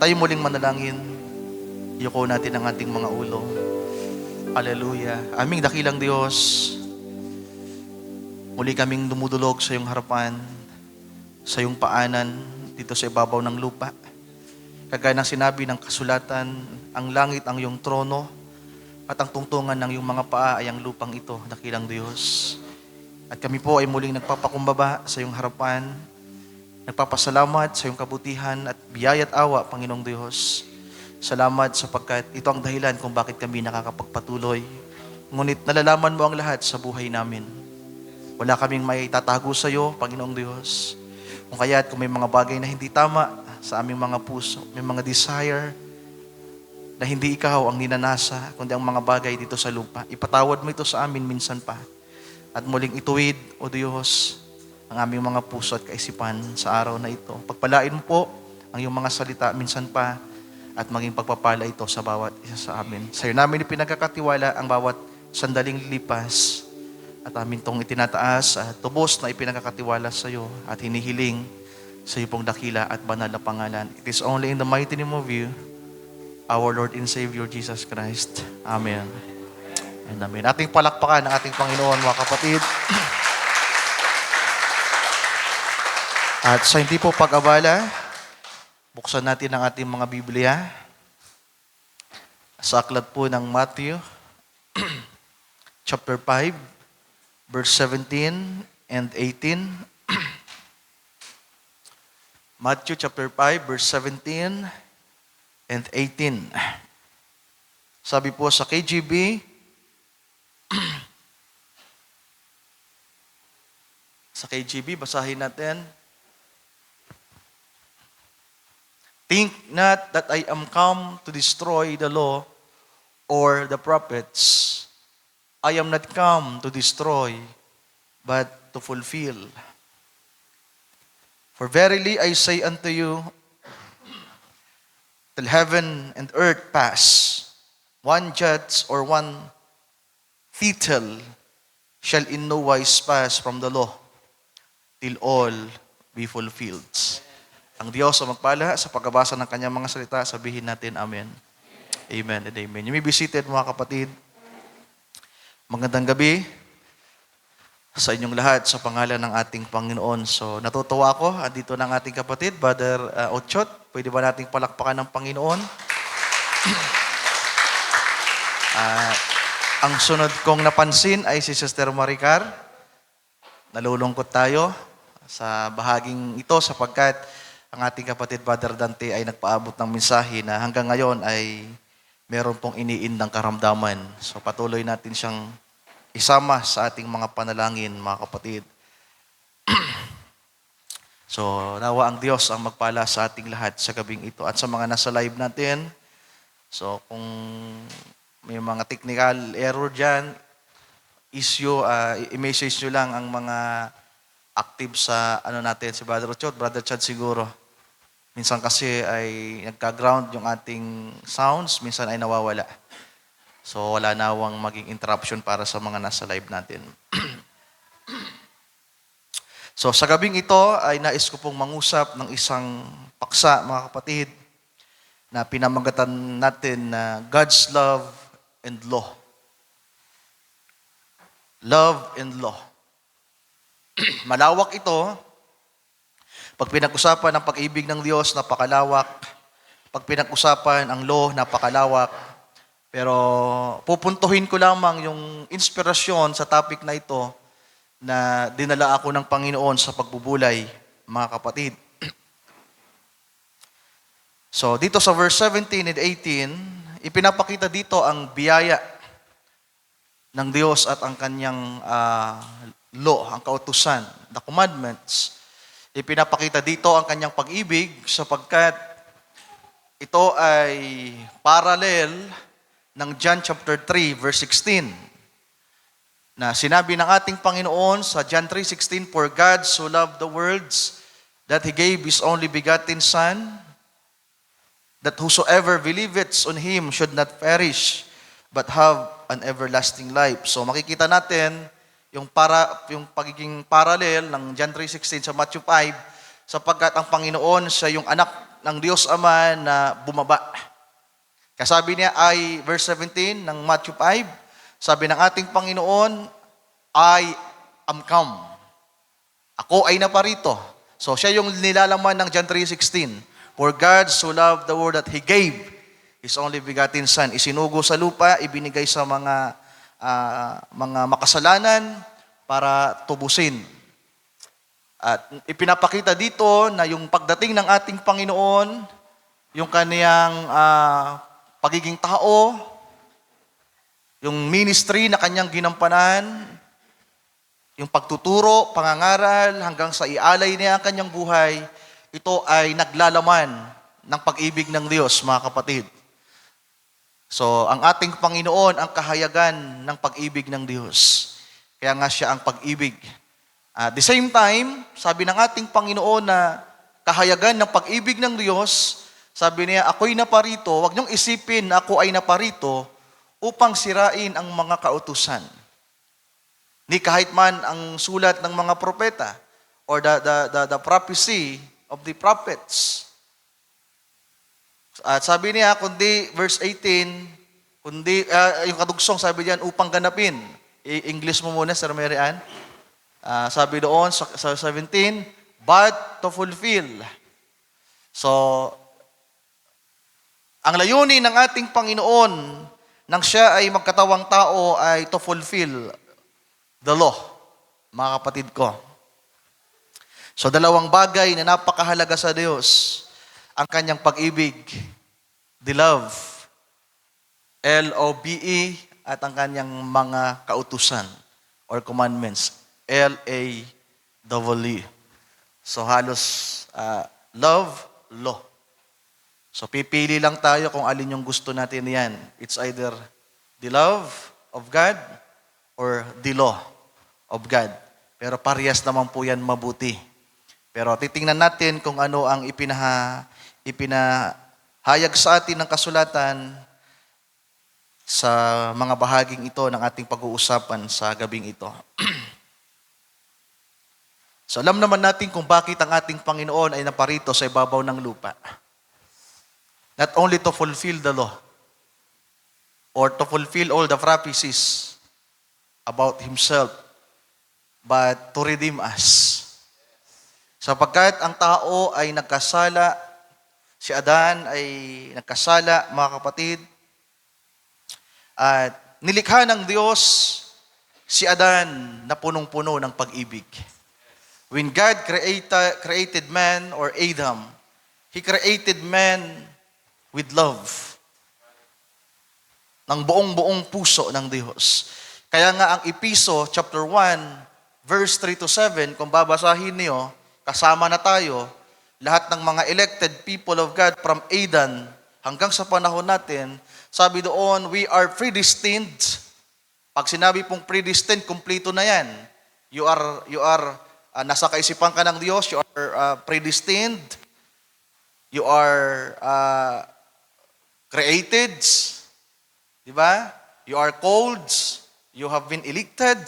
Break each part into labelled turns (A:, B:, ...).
A: Tayo muling manalangin. Iyuko natin ang ating mga ulo. Hallelujah. Aming dakilang Diyos, muli kaming dumudulog sa iyong harapan, sa iyong paanan, dito sa ibabaw ng lupa. Kagaya ng sinabi ng kasulatan, ang langit ang iyong trono, at ang tungtungan ng iyong mga paa ay ang lupang ito, dakilang Diyos. At kami po ay muling nagpapakumbaba sa iyong harapan, nagpapasalamat sa iyong kabutihan at biyaya at awa, Panginoong Diyos. Salamat sapagkat ito ang dahilan kung bakit kami nakakapagpatuloy. Ngunit nalalaman mo ang lahat sa buhay namin. Wala kaming may tatago sa iyo, Panginoong Diyos. Kung kaya't kung may mga bagay na hindi tama sa aming mga puso, may mga desire na hindi ikaw ang ninanasa, kundi ang mga bagay dito sa lupa, ipatawad mo ito sa amin minsan pa. At muling ituwid, O Diyos, ang aming mga puso at kaisipan sa araw na ito. Pagpalain mo po ang iyong mga salita minsan pa at maging pagpapala ito sa bawat isa sa amin. Sa iyo namin ipinagkakatiwala ang bawat sandaling lilipas at amin itong itinataas at tubos na ipinagkakatiwala sa iyo at hinihiling sa iyo pong dakila at banal na pangalan. It is only in the mighty name of you, our Lord and Savior Jesus Christ. Amen. And amen. Ating palakpakan ang ating Panginoon, mga kapatid. At sa hindi po pag-abala, buksan natin ang ating mga Biblia sa aklat po ng Matthew, chapter 5, verse 17 and 18. Matthew chapter 5, verse 17 and 18. Sabi po sa KJV, basahin natin. Think not that I am come to destroy the law or the prophets. I am not come to destroy, but to fulfill. For verily I say unto you, till heaven and earth pass, one jot or one tittle shall in no wise pass from the law, till all be fulfilled. Ang Diyos ang magpala sa pagbabasa ng kanyang mga salita, sabihin natin, Amen. Amen and Amen. You may be seated, mga kapatid. Magandang gabi sa inyong lahat sa pangalan ng ating Panginoon. So, natutuwa ako. Andito ng ating kapatid, Brother Ochot. Pwede ba nating palakpakan ng Panginoon? Ang sunod kong napansin ay si Sister Maricar. Nalulungkot tayo sa bahaging ito sapagkat ang ating kapatid Brother Dante ay nagpaabot ng mensahe na hanggang ngayon ay meron pong iniindang karamdaman. So patuloy natin siyang isama sa ating mga panalangin, mga kapatid. So nawa ang Diyos ang magpala sa ating lahat sa gabing ito at sa mga nasa live natin. So kung may mga technical error dyan, issue, i-message nyo lang ang mga active sa natin, si Brother Ochot, Brother Chad siguro. Minsan kasi ay nagka-ground yung ating sounds, minsan ay nawawala. So wala nawang maging interruption para sa mga nasa live natin. So sa gabing ito ay nais ko pong mangusap ng isang paksa, mga kapatid, na pinamagatan natin na God's love and law. Love and law. Malawak ito. Pag pinag-usapan ang pag-ibig ng Diyos, napakalawak. Pag pinag-usapan ang law, napakalawak. Pero pupuntuhin ko lamang yung inspirasyon sa topic na ito na dinala ako ng Panginoon sa pagbubulay, mga kapatid. So dito sa verse 17 and 18, ipinapakita dito ang biyaya ng Diyos at ang kanyang law, ang kautusan, the commandments. Ipinapakita dito ang kanyang pag-ibig sapagkat ito ay parallel ng John chapter 3 verse 16 na sinabi ng ating Panginoon sa John 3:16, For God so loved the world that He gave His only begotten Son, that whosoever believeth on Him should not perish, but have an everlasting life. So makikita natin yung pagiging parallel ng John 3:16 sa Matthew 5 sapagkat ang Panginoon siya yung anak ng Diyos Ama na bumaba. Kasabi niya ay, verse 17 ng Matthew 5, sabi ng ating Panginoon, I am come. Ako ay naparito. So siya yung nilalaman ng John 3:16. For God so loved the world that He gave His only begotten Son. Isinugo sa lupa, ibinigay sa mga makasalanan para tubusin. At ipinapakita dito na yung pagdating ng ating Panginoon, yung kaniyang pagiging tao, yung ministry na kanyang ginampanan, yung pagtuturo, pangangaral, hanggang sa ialay niya ang kanyang buhay, ito ay naglalaman ng pag-ibig ng Diyos, mga kapatid. So, ang ating Panginoon, ang kahayagan ng pag-ibig ng Diyos. Kaya nga siya ang pag-ibig. At the same time, sabi ng ating Panginoon na kahayagan ng pag-ibig ng Diyos, sabi niya, ako'y naparito, huwag niyong isipin na ako ay naparito upang sirain ang mga kautusan. Ni kahit man ang sulat ng mga propeta or the prophecy of the prophets. At sabi niya, kundi, verse 18, kundi, yung kadugsong sabi diyan, upang ganapin. English mo muna, Sir Mary Ann. Sabi doon sa 17, but to fulfill. So, ang layunin ng ating Panginoon nang siya ay magkatawang tao ay to fulfill the law, mga kapatid ko. So, dalawang bagay na napakahalaga sa Diyos, ang kanyang pag-ibig, the love, L-O-V-E, at ang kanyang mga kautusan or commandments, L-A-W-E. So, halos love, law. So, pipili lang tayo kung alin yung gusto natin yan. It's either the love of God or the law of God. Pero parehas naman po yan mabuti. Pero titingnan natin kung ano ang ipinahayag sa atin ng kasulatan sa mga bahaging ito ng ating pag-uusapan sa gabing ito. So alam naman natin kung bakit ang ating Panginoon ay naparito sa ibabaw ng lupa. Not only to fulfill the law or to fulfill all the prophecies about Himself, but to redeem us. Sapagkat ang tao ay nagkasala, si Adan ay nagkasala, mga kapatid, at nilikha ng Diyos si Adan na punong-puno ng pag-ibig. When God created man or Adam, He created man with love. Ng buong-buong puso ng Diyos. Kaya nga ang Episo chapter 1, verse 3-7, kung babasahin niyo, kasama na tayo, lahat ng mga elected people of God from Adam hanggang sa panahon natin, sabi doon, we are predestined. Pag sinabi pong predestined, kumpleto na yan. You are nasa kaisipan ka ng Diyos, you are predestined, you are created, di ba? You are called, you have been elected.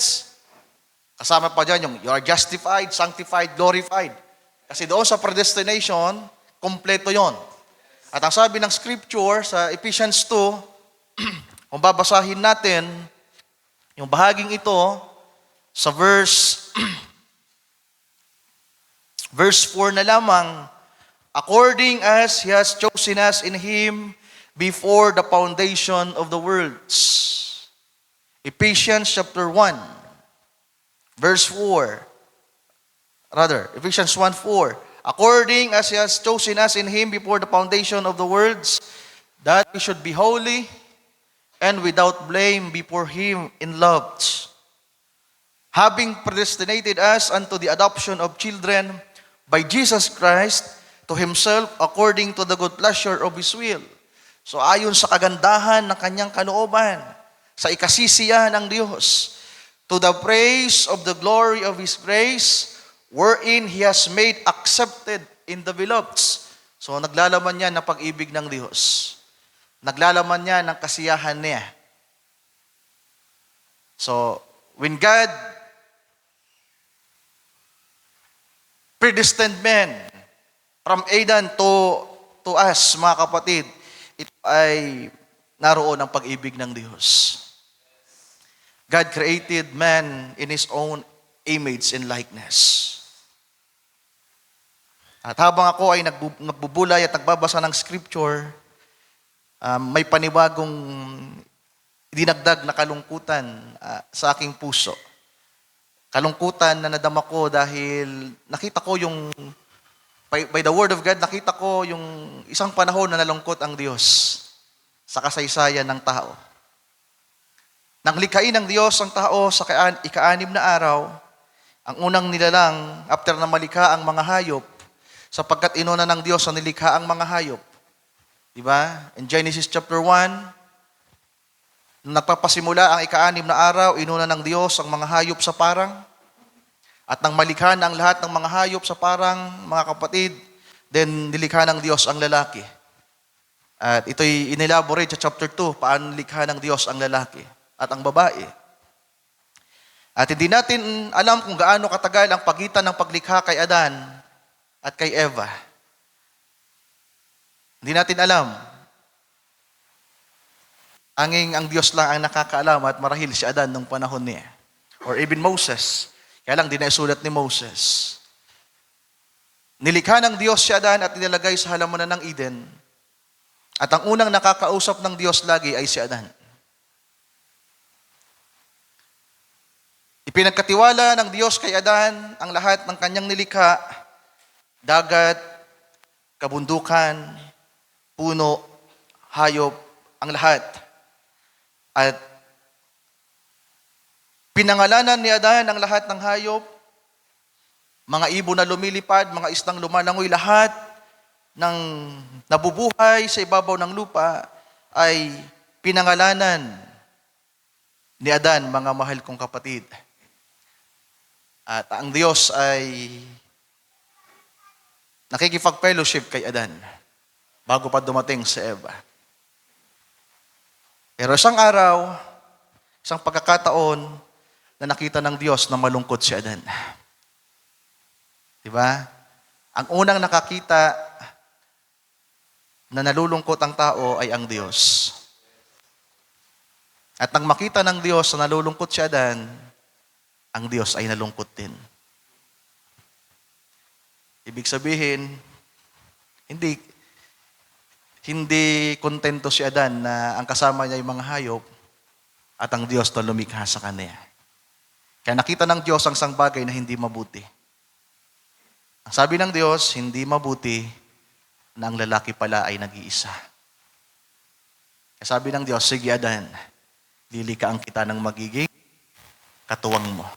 A: Kasama pa dyan yung you are justified, sanctified, glorified. Kasi doon sa predestination, kompleto yon. At ang sabi ng scripture sa Ephesians 2, kung babasahin natin, yung bahaging ito, sa verse 4 na lamang, according as He has chosen us in Him before the foundation of the worlds. Ephesians chapter 1. Verse 4, Ephesians 1:4, according as He has chosen us in Him before the foundation of the worlds, that we should be holy and without blame before Him in love, having predestinated us unto the adoption of children by Jesus Christ to Himself according to the good pleasure of His will. So ayon sa kagandahan ng kanyang kalooban, sa ikasisiyahan ng Diyos, to the praise of the glory of His grace, wherein He has made accepted in the beloved. So, naglalaman niya ng pag-ibig ng Diyos. Naglalaman niya ng kasiyahan niya. So, when God predestined men from Adam to to us, mga kapatid, ito ay naroon ang pag-ibig ng Diyos. God created man in His own image and likeness. At habang ako ay nagbubulay at nagbabasa ng scripture, may panibagong dinagdag na kalungkutan sa aking puso. Kalungkutan na nadama ko dahil nakita ko yung, by the word of God, nakita ko yung isang panahon na nalungkot ang Diyos sa kasaysayan ng tao. Nang likhain ng Diyos ang tao sa ika-6 na araw, ang unang nilalang after na malikha ang mga hayop, sapagkat inuna ng Diyos na nilikha ang mga hayop. Diba? In Genesis chapter 1, nung nagpapasimula ang ika-6 na araw, inuna ng Diyos ang mga hayop sa parang. At nang malikha na ang lahat ng mga hayop sa parang, mga kapatid, then nilikha ng Diyos ang lalaki. At ito'y inelaborate sa chapter 2, paano nilikha ng Diyos ang lalaki at ang babae. At hindi natin alam kung gaano katagal ang pagitan ng paglikha kay Adan at kay Eva. Hindi natin alam. Ang Diyos lang ang nakakaalam at marahil si Adan nung panahon niya. Or even Moses. Kaya lang, di na isulat ni Moses. Nilikha ng Diyos si Adan at nilalagay sa halaman ng Eden. At ang unang nakakausap ng Diyos lagi ay si Adan. Ipinagkatiwala ng Diyos kay Adan ang lahat ng kanyang nilikha, dagat, kabundukan, puno, hayop, ang lahat. At pinangalanan ni Adan ang lahat ng hayop, mga ibon na lumilipad, mga islang lumalangoy, lahat ng nabubuhay sa ibabaw ng lupa ay pinangalanan ni Adan, mga mahal kong kapatid. At ang Diyos ay nakikipag-fellowship kay Adan bago pa dumating si Eva. Pero isang araw, isang pagkakataon na nakita ng Diyos na malungkot si Adan. Diba? Ang unang nakakita na nalulungkot ang tao ay ang Diyos. At nang makita ng Diyos na nalulungkot si Adan, ang Diyos ay nalungkot din. Ibig sabihin, hindi kontento si Adan na ang kasama niya ay mga hayop at ang Diyos na lumikha sa kanya. Kaya nakita ng Diyos ang isang bagay na hindi mabuti. Ang sabi ng Diyos, hindi mabuti na ang lalaki pala ay nag-iisa. Kaya sabi ng Diyos, sige Adan, lilikhaan kita ng magiging katuwang mo.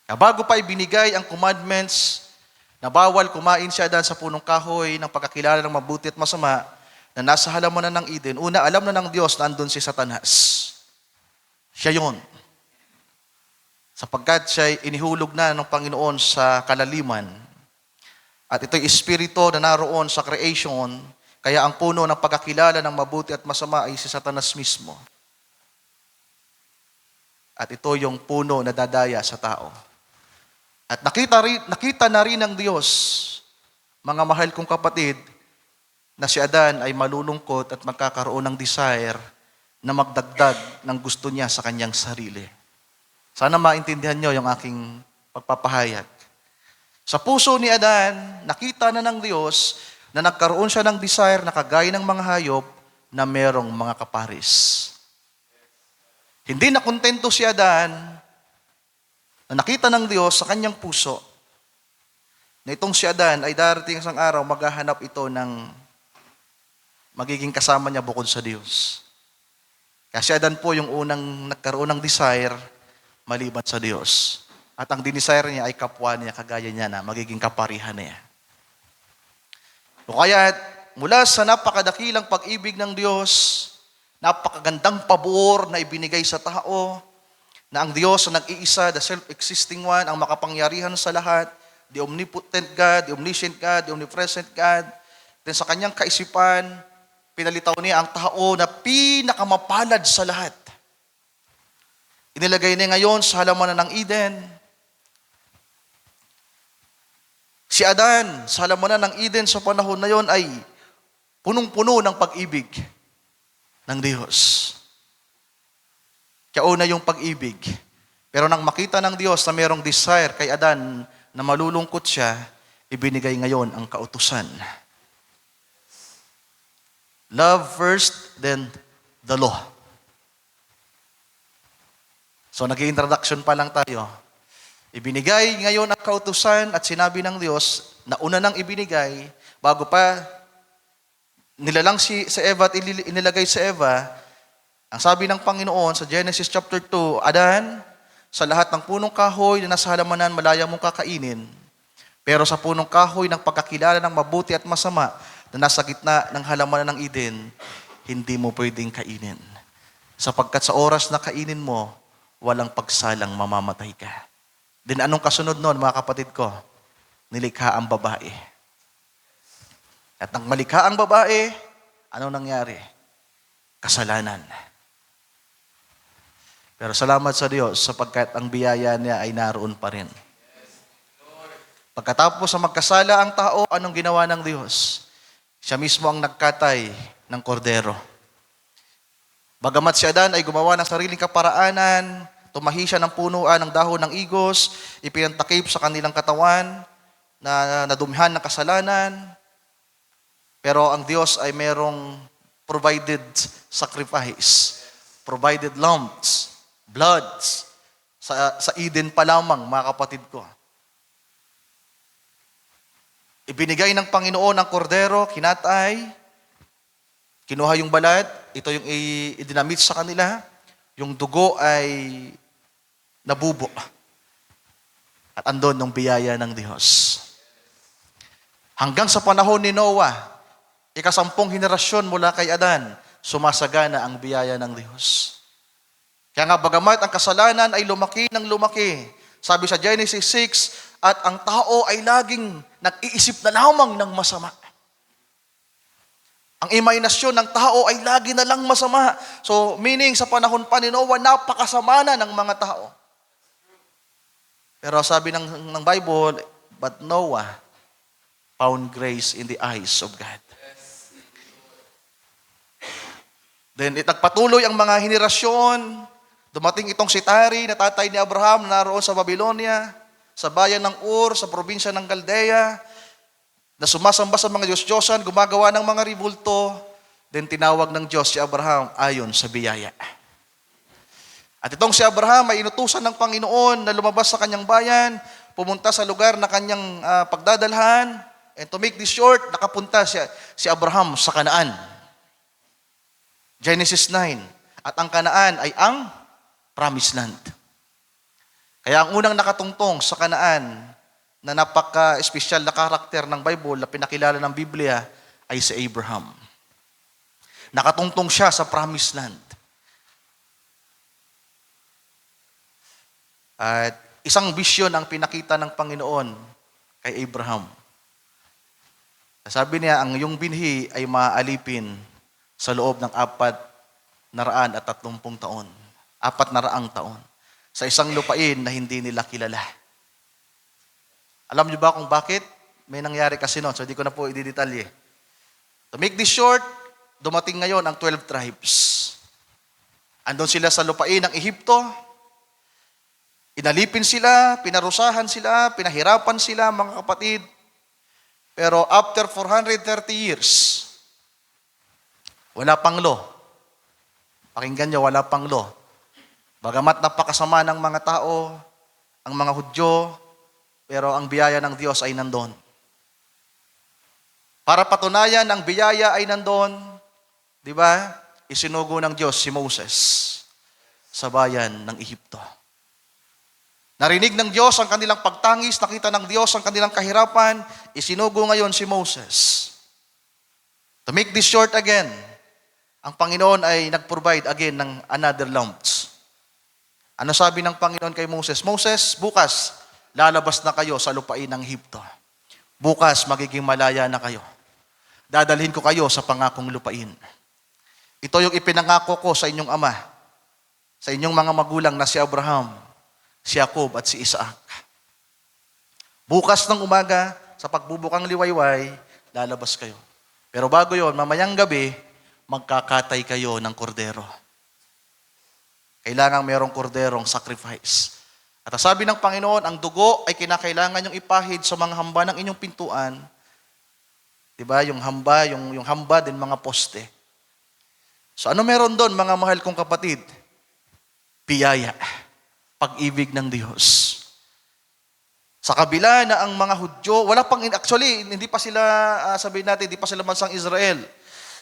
A: Kaya bago pa ibinigay ang commandments na bawal kumain si Adan sa punong kahoy ng pagkakilala ng mabuti at masama na nasa halaman ng Eden, una, alam na ng Diyos na andun si Satanas. Siya yon. Sapagkat siya inihulog na ng Panginoon sa kalaliman. At ito'y espiritu na naroon sa creation, kaya ang puno ng pagkakilala ng mabuti at masama ay si Satanas mismo. At ito yung puno na dadaya sa tao. At nakita na rin ng Diyos, mga mahal kong kapatid, na si Adan ay malulungkot at magkakaroon ng desire na magdagdag ng gusto niya sa kanyang sarili. Sana maintindihan niyo yung aking pagpapahayag. Sa puso ni Adan, nakita na ng Diyos na nagkaroon siya ng desire na kagaya ng mga hayop na merong mga kaparis. Hindi na kontento si Adan na nakita ng Diyos sa kanyang puso na itong si Adan ay darating isang araw maghahanap ito ng magiging kasama niya bukod sa Diyos. Kasi Adan po yung unang nagkaroon ng desire maliban sa Diyos. At ang dinesire niya ay kapwa niya, kagaya niya na magiging kaparihan niya. O kaya mula sa napakadakilang pag-ibig ng Diyos, napakagandang pabor na ibinigay sa tao, na ang Diyos na nag-iisa, the self-existing one, ang makapangyarihan sa lahat, the omnipotent God, the omniscient God, the omnipresent God, then sa kanyang kaisipan, pinalitaw niya ang tao na pinakamapalad sa lahat. Inilagay niya ngayon sa halamanan ng Eden. Si Adan, sa halamanan ng Eden sa panahon na yon ay punong-puno ng pag-ibig ng Diyos. Kauna yung pag-ibig. Pero nang makita ng Diyos na mayroong desire kay Adan na malulungkot siya, ibinigay ngayon ang kautusan. Love first, then the law. So nag-i-introduction pa lang tayo. Ibinigay ngayon ang kautusan at sinabi ng Diyos na una nang ibinigay, bago pa nilalang sa Eva at inilagay sa Eva, ang sabi ng Panginoon sa Genesis chapter 2, Adan, sa lahat ng punong kahoy na nasa halamanan, malaya mong kakainin. Pero sa punong kahoy ng pagkakilala ng mabuti at masama na nasa gitna ng halamanan ng Eden, hindi mo pwedeng kainin. Sapagkat sa oras na kainin mo, walang pagsalang mamamatay ka. Then anong kasunod nun, mga kapatid ko? Nilikha ang babae. At nang malikha ang babae, anong nangyari? Kasalanan. Pero salamat sa Diyos sapagkat ang biyaya niya ay naroon pa rin. Pagkatapos sa magkasala ang tao, anong ginawa ng Diyos? Siya mismo ang nagkatay ng kordero. Bagamat si Adan ay gumawa ng sariling kaparaanan, tumahi siya ng punuan ng dahon ng igos, ipinantakip sa kanilang katawan na nadumihan ng kasalanan. Pero ang Diyos ay merong provided sacrifice, provided lambs, bloods, sa Eden pa lamang, mga kapatid ko. Ibinigay ng Panginoon ang kordero, kinatay, kinuha yung balat, ito yung idinamit sa kanila, yung dugo ay nabubo. At andon ng biyaya ng Diyos. Hanggang sa panahon ni Noah, 10 henerasyon mula kay Adan, sumasagana ang biyaya ng Diyos. Kaya nga bagamat ang kasalanan ay lumaki ng lumaki, sabi sa Genesis 6, at ang tao ay laging nag-iisip na lamang ng masama. Ang imahinasyon ng tao ay lagi na lang masama. So, meaning sa panahon pa ni Noah, napakasama na ng mga tao. Pero sabi ng Bible, but Noah found grace in the eyes of God. Then, itagpatuloy ang mga henerasyon. Dumating itong si Tari, na tatay ni Abraham, na naroon sa Babylonia, sa bayan ng Ur, sa probinsya ng Caldea, na sumasamba sa mga Diyos-Diyosan, gumagawa ng mga ribulto, then tinawag ng Diyos si Abraham ayon sa biyaya. At itong si Abraham ay inutusan ng Panginoon na lumabas sa kanyang bayan, pumunta sa lugar na kanyang pagdadalhan, and to make this short, nakapunta si Abraham sa Kanaan. Genesis 9. At ang Kanaan ay ang Promised Land. Kaya ang unang nakatungtong sa Kanaan na napaka-espesyal na karakter ng Bible na pinakilala ng Biblia ay si Abraham. Nakatungtong siya sa Promised Land. At isang bisyon ang pinakita ng Panginoon kay Abraham. Sabi niya, ang iyong binhi ay maaalipin sa loob ng 430 taon. 400 taon. Sa isang lupain na hindi nila kilala. Alam niyo ba kung bakit? May nangyari kasi noon, so hindi ko na po i-detalye. To make this short, dumating ngayon ang 12 tribes. Andun sila sa lupain ng Ehipto. Inalipin sila, pinarusahan sila, pinahirapan sila, mga kapatid. Pero after 430 years, wala pang law. Pakinggan niyo, wala pang law. Bagamat napakasama ng mga tao, ang mga Hudyo, pero ang biyaya ng Diyos ay nandun. Para patunayan ang biyaya ay nandun, di ba? Isinugo ng Diyos si Moses sa bayan ng Ehipto. Narinig ng Diyos ang kanilang pagtangis, nakita ng Diyos ang kanilang kahirapan, isinugo ngayon si Moses. To make this short again, ang Panginoon ay nag-provide again ng another lambs. Ano sabi ng Panginoon kay Moses? Moses, bukas, lalabas na kayo sa lupain ng Ehipto. Bukas, magiging malaya na kayo. Dadalhin ko kayo sa pangakong lupain. Ito yung ipinangako ko sa inyong ama, sa inyong mga magulang na si Abraham, si Jacob at si Isaac. Bukas ng umaga, sa pagbubukang liwayway, lalabas kayo. Pero bago yon, mamayang gabi, magkakatay kayo ng kordero. Kailangang merong korderong sacrifice. At sabi ng Panginoon, ang dugo ay kinakailangan yung ipahid sa mga hamba ng inyong pintuan. Diba? Yung hamba din mga poste. So ano meron doon, mga mahal kong kapatid? Biyaya. Pag-ibig ng Diyos. Sa kabila na ang mga Hudyo, actually, hindi pa sila, sabihin natin, hindi pa sila bansang Israel.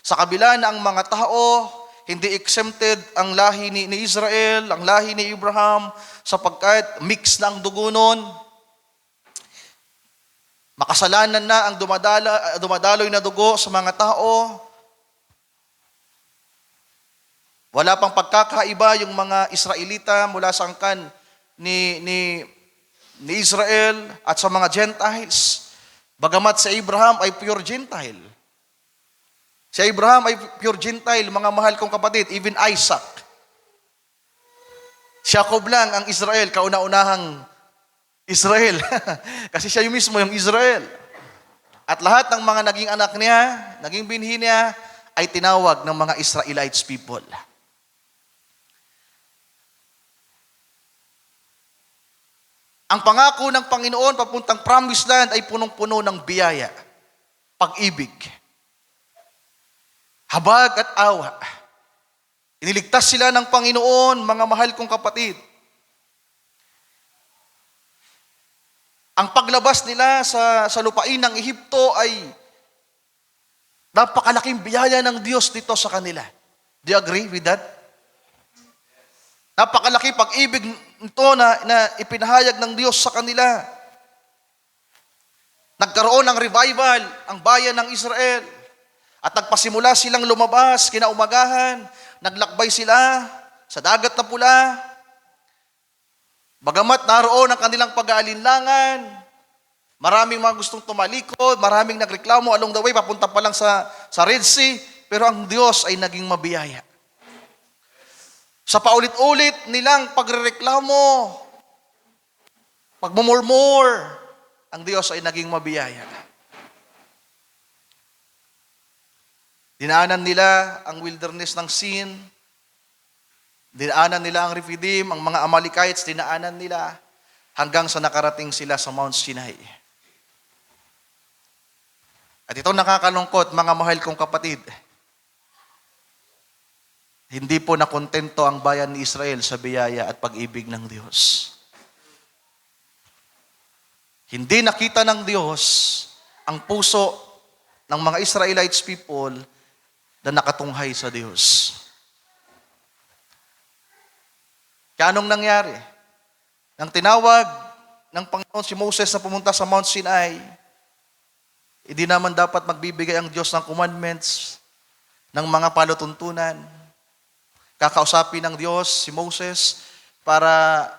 A: Sa kabila na ang mga tao, hindi exempted ang lahi ni Israel, ang lahi ni Abraham, sapagkat mix na ang dugo nun. Makasalanan na ang dumadaloy na dugo sa mga tao. Wala pang pagkakaiba yung mga Israelita mula sa angkan ni Israel at sa mga Gentiles. Bagamat si Abraham ay pure Gentile. Si Abraham ay pure Gentile, mga mahal kong kapatid, even Isaac. Jacob lang ang Israel, kauna-unahang Israel. Kasi siya yung mismo yung Israel. At lahat ng mga naging anak niya, naging binhi niya, ay tinawag ng mga Israelites people. Ang pangako ng Panginoon papuntang promised land ay punong-puno ng biyaya, pag-ibig, habag at awa. Iniligtas sila ng Panginoon, mga mahal kong kapatid. Ang paglabas nila sa lupain ng Ehipto ay napakalaking biyaya ng Diyos dito sa kanila. Do you agree with that? Napakalaki pag-ibig nito na ipinahayag ng Diyos sa kanila. Nagkaroon ng revival ang bayan ng Israel. At nagpasimula silang lumabas, kinaumagahan, naglakbay sila sa dagat na pula. Bagamat naroon ang kanilang pag-aalinlangan, maraming mga gustong tumalikod, maraming nagreklamo along the way, papunta pa lang sa Red Sea, pero ang Diyos ay naging mabiyaya. Sa paulit-ulit nilang pagrereklamo, pagmumurmur, ang Diyos ay naging mabiyaya. Dinaanan nila ang wilderness ng Sin, dinaanan nila ang Rephidim, ang mga Amalekites, dinaanan nila hanggang sa nakarating sila sa Mount Sinai. At ito nakakalungkot, mga mahal kong kapatid. Hindi po nakontento ang bayan ni Israel sa biyaya at pag-ibig ng Diyos. Hindi nakita ng Diyos ang puso ng mga Israelites people na nakatunghay sa Diyos. Kaya anong nangyari? Nang tinawag ng Panginoon si Moses na pumunta sa Mount Sinai, hindi naman dapat magbibigay ang Diyos ng commandments, ng mga palutuntunan. Kakausapin ng Diyos si Moses para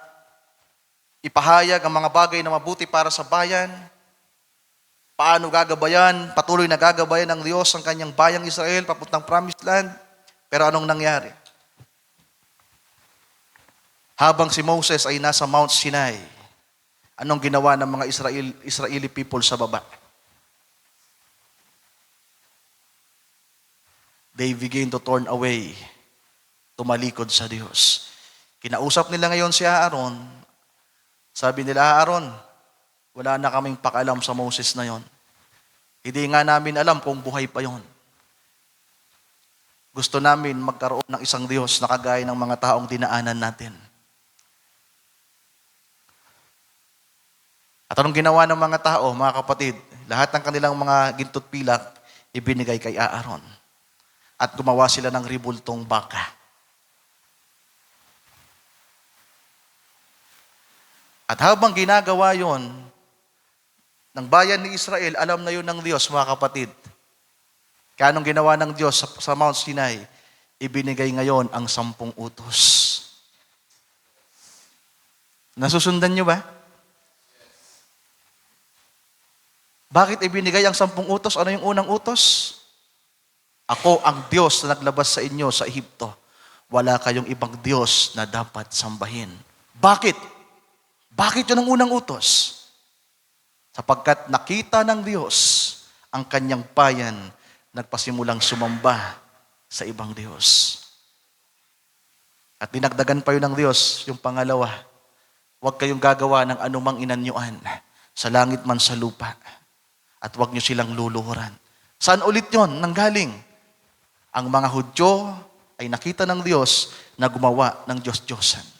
A: ipahayag ang mga bagay na mabuti para sa bayan. Paano gagabayan, patuloy na gagabayan ng Diyos ang kanyang bayang Israel papuntang promised land. Pero anong nangyari? Habang si Moses ay nasa Mount Sinai, anong ginawa ng mga Israeli people sa baba? They begin to turn away, tumalikod sa Diyos. Kinausap nila ngayon si Aaron. Sabi nila, Aaron, wala na kaming pakialam sa Moses na yon. Hindi nga namin alam kung buhay pa yon. Gusto namin magkaroon ng isang Diyos na kagaya ng mga taong dinaanan natin. At anong ginawa ng mga tao, mga kapatid? Lahat ng kanilang mga ginto't pilak, ibinigay kay Aaron. At gumawa sila ng ribultong baka. At habang ginagawa yon ng bayan ni Israel, alam na yun ng Diyos, mga kapatid. Kaya anong ginawa ng Diyos sa Mount Sinai? Ibinigay ngayon ang 10 utos. Nasusundan niyo ba? Bakit ibinigay ang 10 utos? Ano yung unang utos? Ako ang Diyos na naglabas sa inyo sa Ehipto. Wala kayong ibang Diyos na dapat sambahin. Bakit? Bakit yun ang unang utos? sapagkat nakita ng Diyos ang kanyang bayan nagpasimulang sumamba sa ibang Diyos. At dinagdagan pa yun ng Diyos, yung pangalawa, huwag kayong gagawa ng anumang inanyuan sa langit man sa lupa at huwag nyo silang luluhuran. Saan ulit yon nanggaling? Ang mga Hudyo ay nakita ng Diyos na gumawa ng Diyos-Diyosan.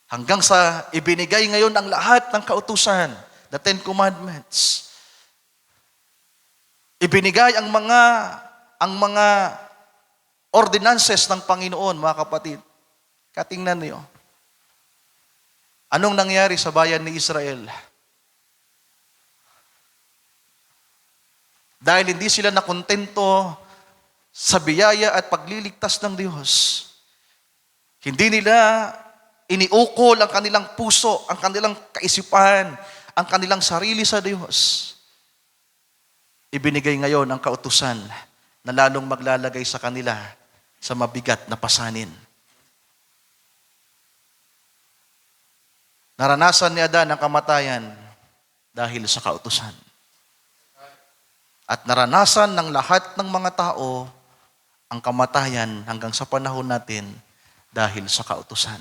A: Hanggang sa ibinigay ngayon ang lahat ng kautusan, the Ten Commandments. Ibinigay ang mga ordinances ng Panginoon, mga kapatid. Katingnan niyo. Anong nangyari sa bayan ni Israel? Dahil hindi sila nakontento sa biyaya at pagliligtas ng Diyos. Hindi nila iniukol ang kanilang puso, ang kanilang kaisipan, ang kanilang sarili sa Diyos. Ibinigay ngayon ang kautusan na lalong maglalagay sa kanila sa mabigat na pasanin. Naranasan ni Adan ang kamatayan dahil sa kautusan. At naranasan ng lahat ng mga tao ang kamatayan hanggang sa panahon natin dahil sa kautusan.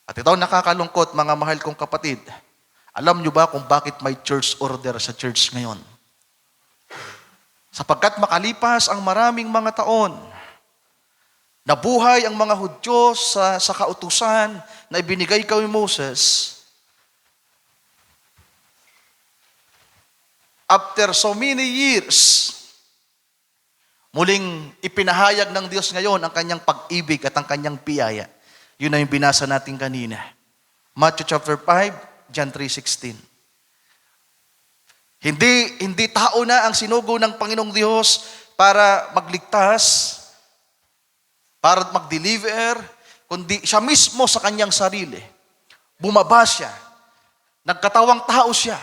A: At ito nakakalungkot, mga mahal kong kapatid. Alam nyo ba kung bakit may church order sa church ngayon? Sapagkat makalipas ang maraming mga taon, nabuhay ang mga Hudyo sa kautusan na ibinigay kay Moses. After so many years, muling ipinahayag ng Diyos ngayon ang kanyang pag-ibig at ang kanyang biyaya. Yun na yung binasa natin kanina. Matthew chapter 5, John 3:16. Hindi tao na ang sinugo ng Panginoong Diyos para magligtas, para mag-deliver, kundi siya mismo sa kanyang sarili. Bumaba siya. Nagkatawang tao siya.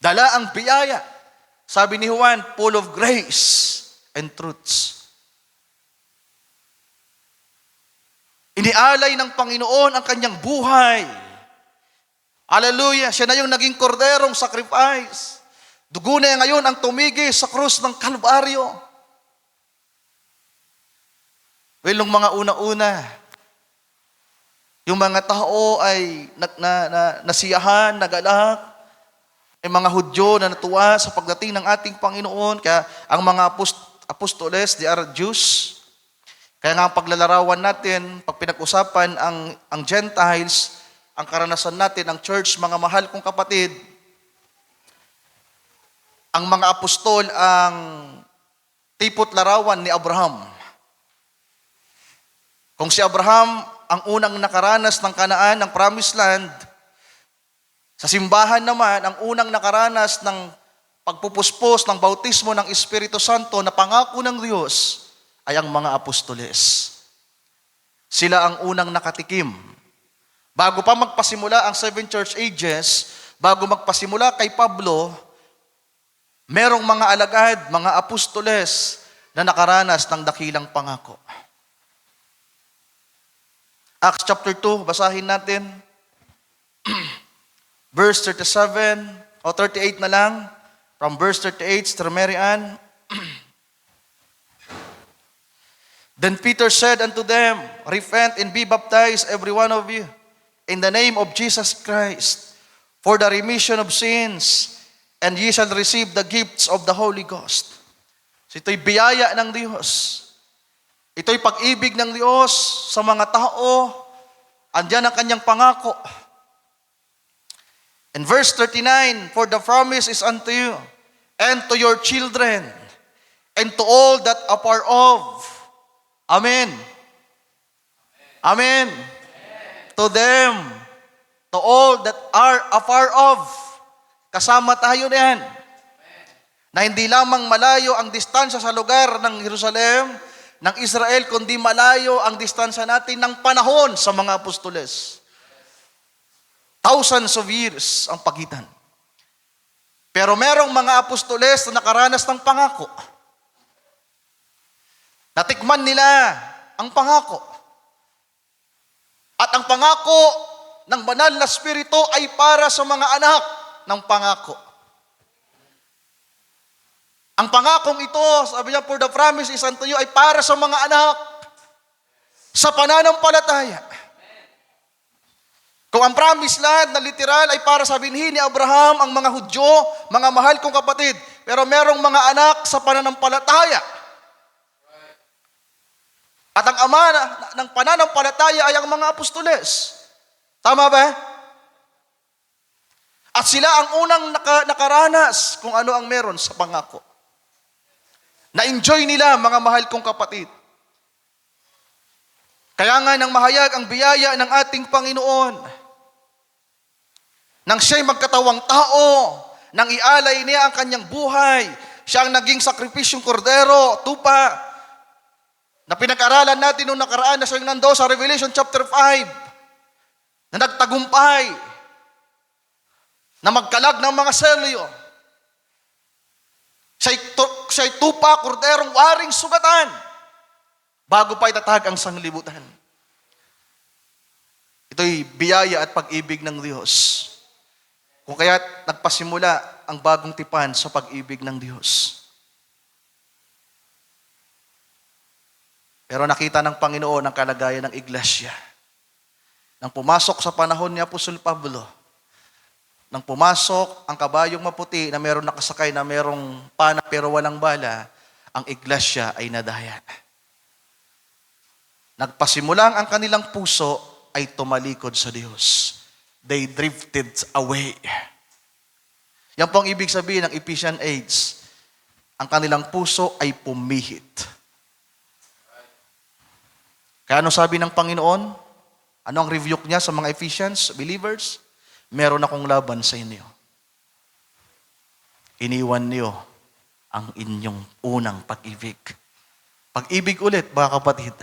A: Dala ang biyaya. Sabi ni Juan, full of grace and truths. Inialay ng Panginoon ang kanyang buhay. Hallelujah! Siya na yung naging korderong sacrifice. Dugo na ngayon ang tumigi sa krus ng Kalbaryo. Well, nung mga una-una, yung mga tao ay nasiyahan, nagalak. May mga Hudyo na natuwa sa pagdating ng ating Panginoon. Kaya ang mga apostoles, they are Jews. Kaya nga ang paglalarawan natin, pag pinag-usapan ang Gentiles, ang karanasan natin, ang church, mga mahal kong kapatid, ang mga apostol ang tipot larawan ni Abraham. Kung si Abraham ang unang nakaranas ng Kanaan, ng Promised Land, sa simbahan naman, ang unang nakaranas ng pagpupuspos ng bautismo ng Espiritu Santo na pangako ng Diyos ay ang mga apostoles. Sila ang unang nakatikim. Bago pa magpasimula ang 7 church ages, bago magpasimula kay Pablo, merong mga alagad, mga apostoles na nakaranas ng dakilang pangako. Acts chapter 2, basahin natin. Verse 37 o 38 na lang. From verse 38, Sister Mary Ann. Then Peter said unto them, repent and be baptized every one of you in the name of Jesus Christ for the remission of sins, and ye shall receive the gifts of the Holy Ghost. So ito'y biyaya ng Diyos. Ito'y pag-ibig ng Diyos sa mga tao. Andiyan ang kanyang pangako. In verse 39, for the promise is unto you, and to your children, and to all that are afar off. Amen. Amen. To them, to all that are afar off. Kasama tayo niyan. Na hindi lamang malayo ang distansya sa lugar ng Jerusalem, ng Israel, kundi malayo ang distansya natin ng panahon sa mga apostoles. Thousands of years ang pagitan. Pero merong mga apostoles na nakaranas ng pangako. Natikman nila ang pangako. At ang pangako ng banal na Espiritu ay para sa mga anak ng pangako. Ang pangakong ito, sabi niya, for the promise is unto you, ay para sa mga anak sa pananampalataya. Kung ang promise land na literal ay para sa binhi ni Abraham, ang mga Hudyo, mga mahal kong kapatid, pero merong mga anak sa pananampalataya. At ang ama ng pananampalataya ay ang mga apostoles. Tama ba? At sila ang unang nakaranas kung ano ang meron sa pangako. Na-enjoy nila, mga mahal kong kapatid. Kaya nga nang mahayag ang biyaya ng ating Panginoon, nang siya'y magkatawang tao, nang ialay niya ang kanyang buhay, siya ang naging sakripisyong kordero, tupa, na pinag-aralan natin noong nakaraan na siyang nando sa Revelation chapter 5, na nagtagumpay, na magkalag ng mga selyo. Siya'y tupa, korderong waring sugatan, bago pa itatag ang sanglibutan. Ito'y biyaya at pag-ibig ng Diyos. Kung kaya't nagpasimula ang bagong tipan sa pag-ibig ng Diyos. Pero nakita ng Panginoon ang kalagayan ng iglesia. Nang pumasok sa panahon ni Apostol Pablo, nang pumasok ang kabayong maputi na meron nakasakay na merong pana pero walang bala, ang iglesia ay nadaya. Nagpasimulang ang kanilang puso ay tumalikod sa Diyos. They drifted away. Yan po ang ibig sabihin ng Ephesians 8. Ang kanilang puso ay pumihit. Kaya ano sabi ng Panginoon? Ano ang rebuke niya sa mga Ephesians believers? Meron akong laban sa inyo. Iniwan niyo ang inyong unang pag-ibig. Pag-ibig ulit, mga kapatid.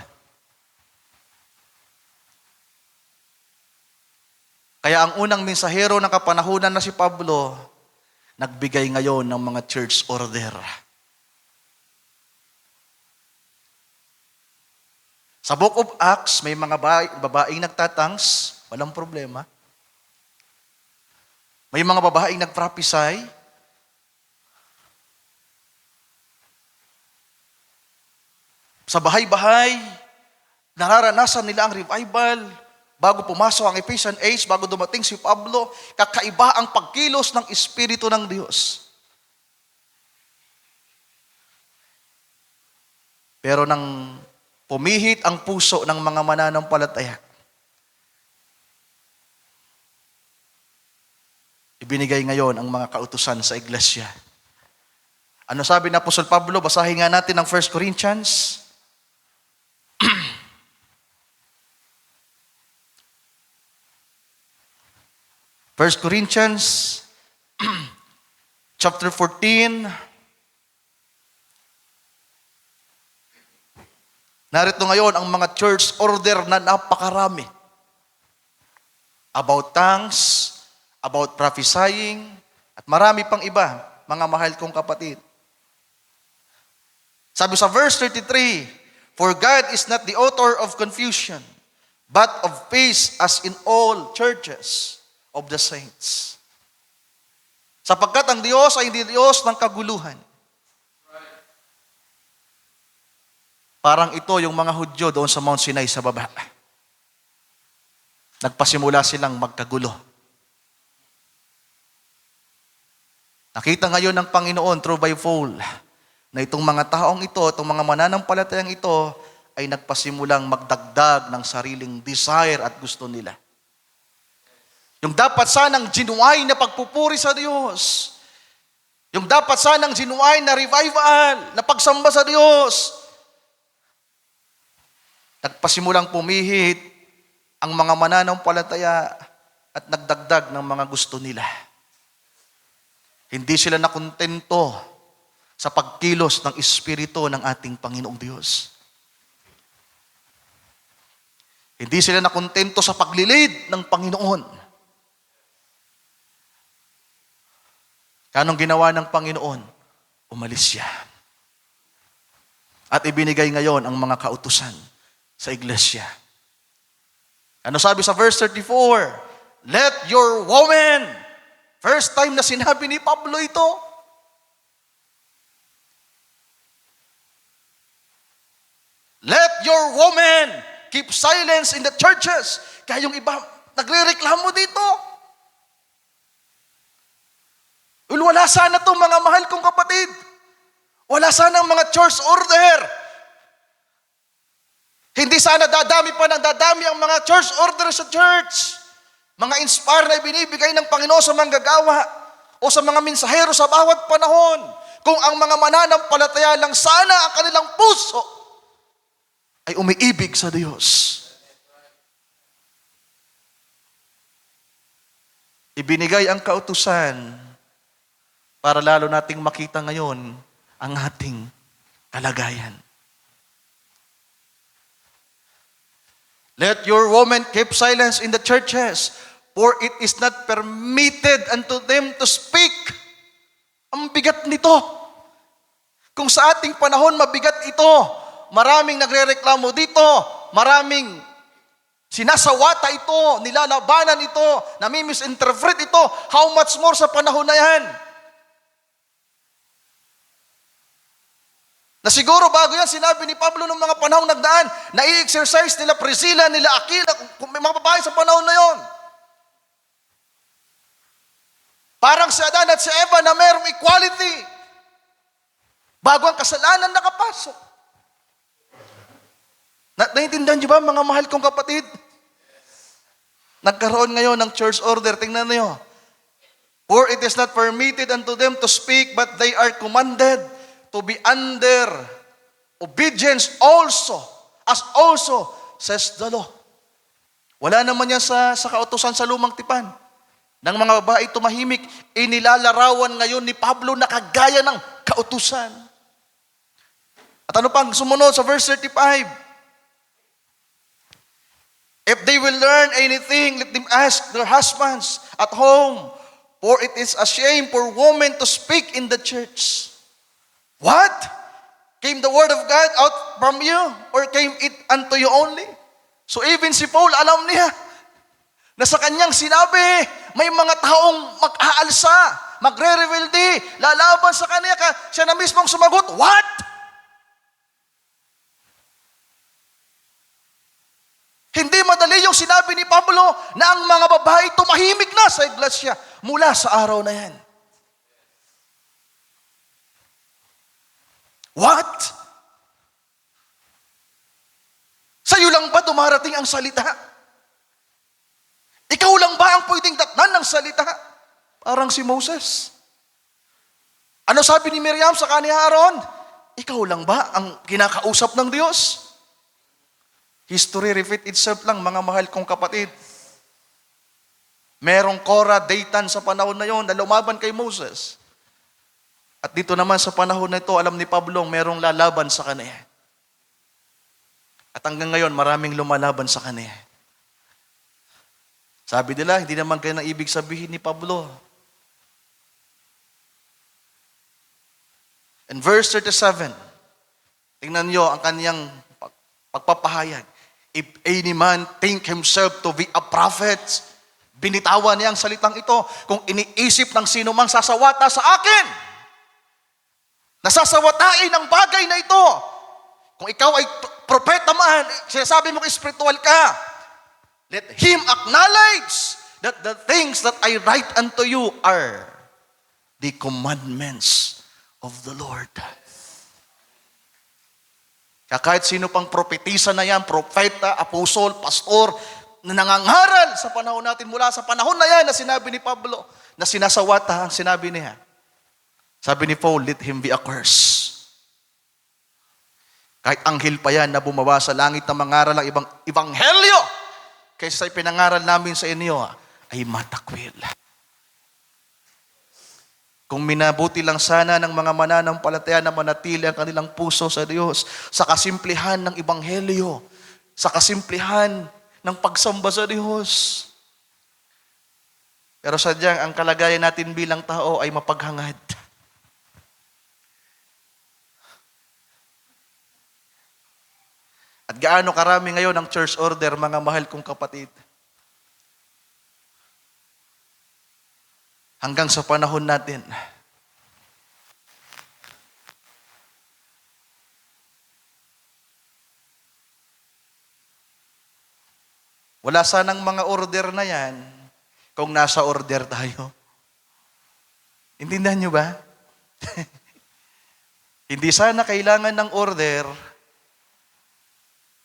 A: Kaya ang unang mensahero ng kapanahunan na si Pablo, nagbigay ngayon ng mga church order. Sa Book of Acts, may mga babaeng nagtatangs, walang problema. May mga babaeng nagprophesy. Sa bahay-bahay, nararanasan nila ang revival. Bago pumasok ang Ephesians 8, bago dumating si Pablo, kakaiba ang pagkilos ng Espiritu ng Diyos. Pero nang pumihit ang puso ng mga mananampalataya, ibinigay ngayon ang mga kautusan sa iglesia. Ano sabi ni Apostol Pablo? Basahin nga natin ang 1 Corinthians. 1 Corinthians chapter 14. Narito ngayon ang mga church order na napakarami. About tongues, about prophesying, at marami pang iba, mga mahal kong kapatid. Sabi sa verse 33, for God is not the author of confusion, but of peace as in all churches of the saints. Sapagkat ang Diyos ay hindi Diyos ng kaguluhan. Parang ito yung mga Hudyo doon sa Mount Sinai sa baba. Nagpasimula silang magkagulo. Nakita ngayon ng Panginoon through by fold na itong mga taong ito, itong mga mananampalatayang ito ay nagpasimulang magdagdag ng sariling desire at gusto nila. Yung dapat sanang genuine na pagpupuri sa Diyos. Yung dapat sanang genuine na revival, na pagsamba sa Diyos. Nagpasimulang pumihit ang mga mananampalataya at nagdagdag ng mga gusto nila. Hindi sila nakontento sa pagkilos ng Espiritu ng ating Panginoong Diyos. Hindi sila nakontento sa paglilid ng Panginoon. Anong ginawa ng Panginoon? Umalis siya. At ibinigay ngayon ang mga kautusan. sa iglesia. Ano sabi sa verse 34? Let your woman. First time na sinabi ni Pablo ito. Let your woman keep silence in the churches. Kaya yung iba, nagre-reklamo dito. Wala sana itong mga mahal kong kapatid. Wala sana mga church order. Hindi sana dadami pa ng dadami ang mga church order sa church. Mga inspire na ibinibigay ng Panginoon sa manggagawa o sa mga mensahero sa bawat panahon. Kung ang mga mananampalataya lang sana ang kanilang puso ay umiibig sa Diyos. Ibinigay ang kautusan para lalo nating makita ngayon ang ating kalagayan. Let your women keep silence in the churches, for it is not permitted unto them to speak. Ang bigat nito. Kung sa ating panahon mabigat ito, maraming nagrereklamo dito, maraming sinasawata ito, nilalabanan ito, nami-misinterpret ito, how much more sa panahon na yan? Na siguro bago yan, sinabi ni Pablo ng mga panahong nagdaan, na i-exercise nila Priscilla, nila Aquila, kung may mga babae sa panahon na yon. Parang si Adan at si Eva na mayroong equality. Bago ang kasalanan nakapasok. Naiintindihan niyo ba mga mahal kong kapatid? Nagkaroon ngayon ng church order, tingnan niyo. For it is not permitted unto them to speak, but they are commanded to be under obedience also, as also says the law. Wala naman yan sa kautusan sa lumang tipan. Nang mga babae tumahimik, inilalarawan ngayon ni Pablo na kagaya ng kautusan. At ano pang sumunod sa verse 35? If they will learn anything, let them ask their husbands at home, for it is a shame for women to speak in the church. What? Came the word of God out from you? Or came it unto you only? So even si Paul, alam niya, na sa kanyang sinabi, may mga taong mag-aalsa, magre-rebelde, lalaban sa kanya, siya na mismong sumagot, what? Hindi madali yung sinabi ni Pablo na ang mga babae tumahimik na sa iglesia mula sa araw na yan. What? Sa'yo lang ba dumarating ang salita? Ikaw lang ba ang pwedeng datnan ng salita? Parang si Moses. Ano sabi ni Miriam sa kani Aaron? Ikaw lang ba ang kinakausap ng Diyos? History repeat itself lang, mga mahal kong kapatid. Merong Korah, Dathan sa panahon na yon na lumaban kay Moses. At dito naman sa panahon na ito, alam ni Pablo, merong lalaban sa kanya. At hanggang ngayon, maraming lumalaban sa kanya. Sabi nila, hindi naman kayo ibig sabihin ni Pablo. In verse 37, tingnan niyo ang kanyang pagpapahayag. If any man think himself to be a prophet, binitawan niya ang salitang ito. Kung iniisip ng sino mang sasawata sa akin, nasasawatain ang bagay na ito. Kung ikaw ay propeta man, sinasabi mo spiritual ka, let him acknowledge that the things that I write unto you are the commandments of the Lord. Kaya kahit sino pang propetisa na yan, propeta, apostol, pastor, na nangangaral sa panahon natin mula sa panahon na yan na sinabi ni Pablo, na sinasawata ang sinabi niya. Sabi ni Paul, let him be accursed. Kahit anghel pa yan na bumawa sa langit na mangaral ng ibang ebanghelyo, kaysa sa pinangaral namin sa inyo, ay matakwil. Kung minabuti lang sana ng mga mananampalataya na manatili ang kanilang puso sa Diyos, sa kasimplihan ng ebanghelyo, sa kasimplihan ng pagsamba sa Diyos. Pero sadyang ang kalagayan natin bilang tao ay mapaghangad. At gaano karami ngayon ang church order, mga mahal kong kapatid. Hanggang sa panahon natin, wala sanang mga order na yan kung nasa order tayo. Intindihan nyo ba? Hindi sana kailangan ng order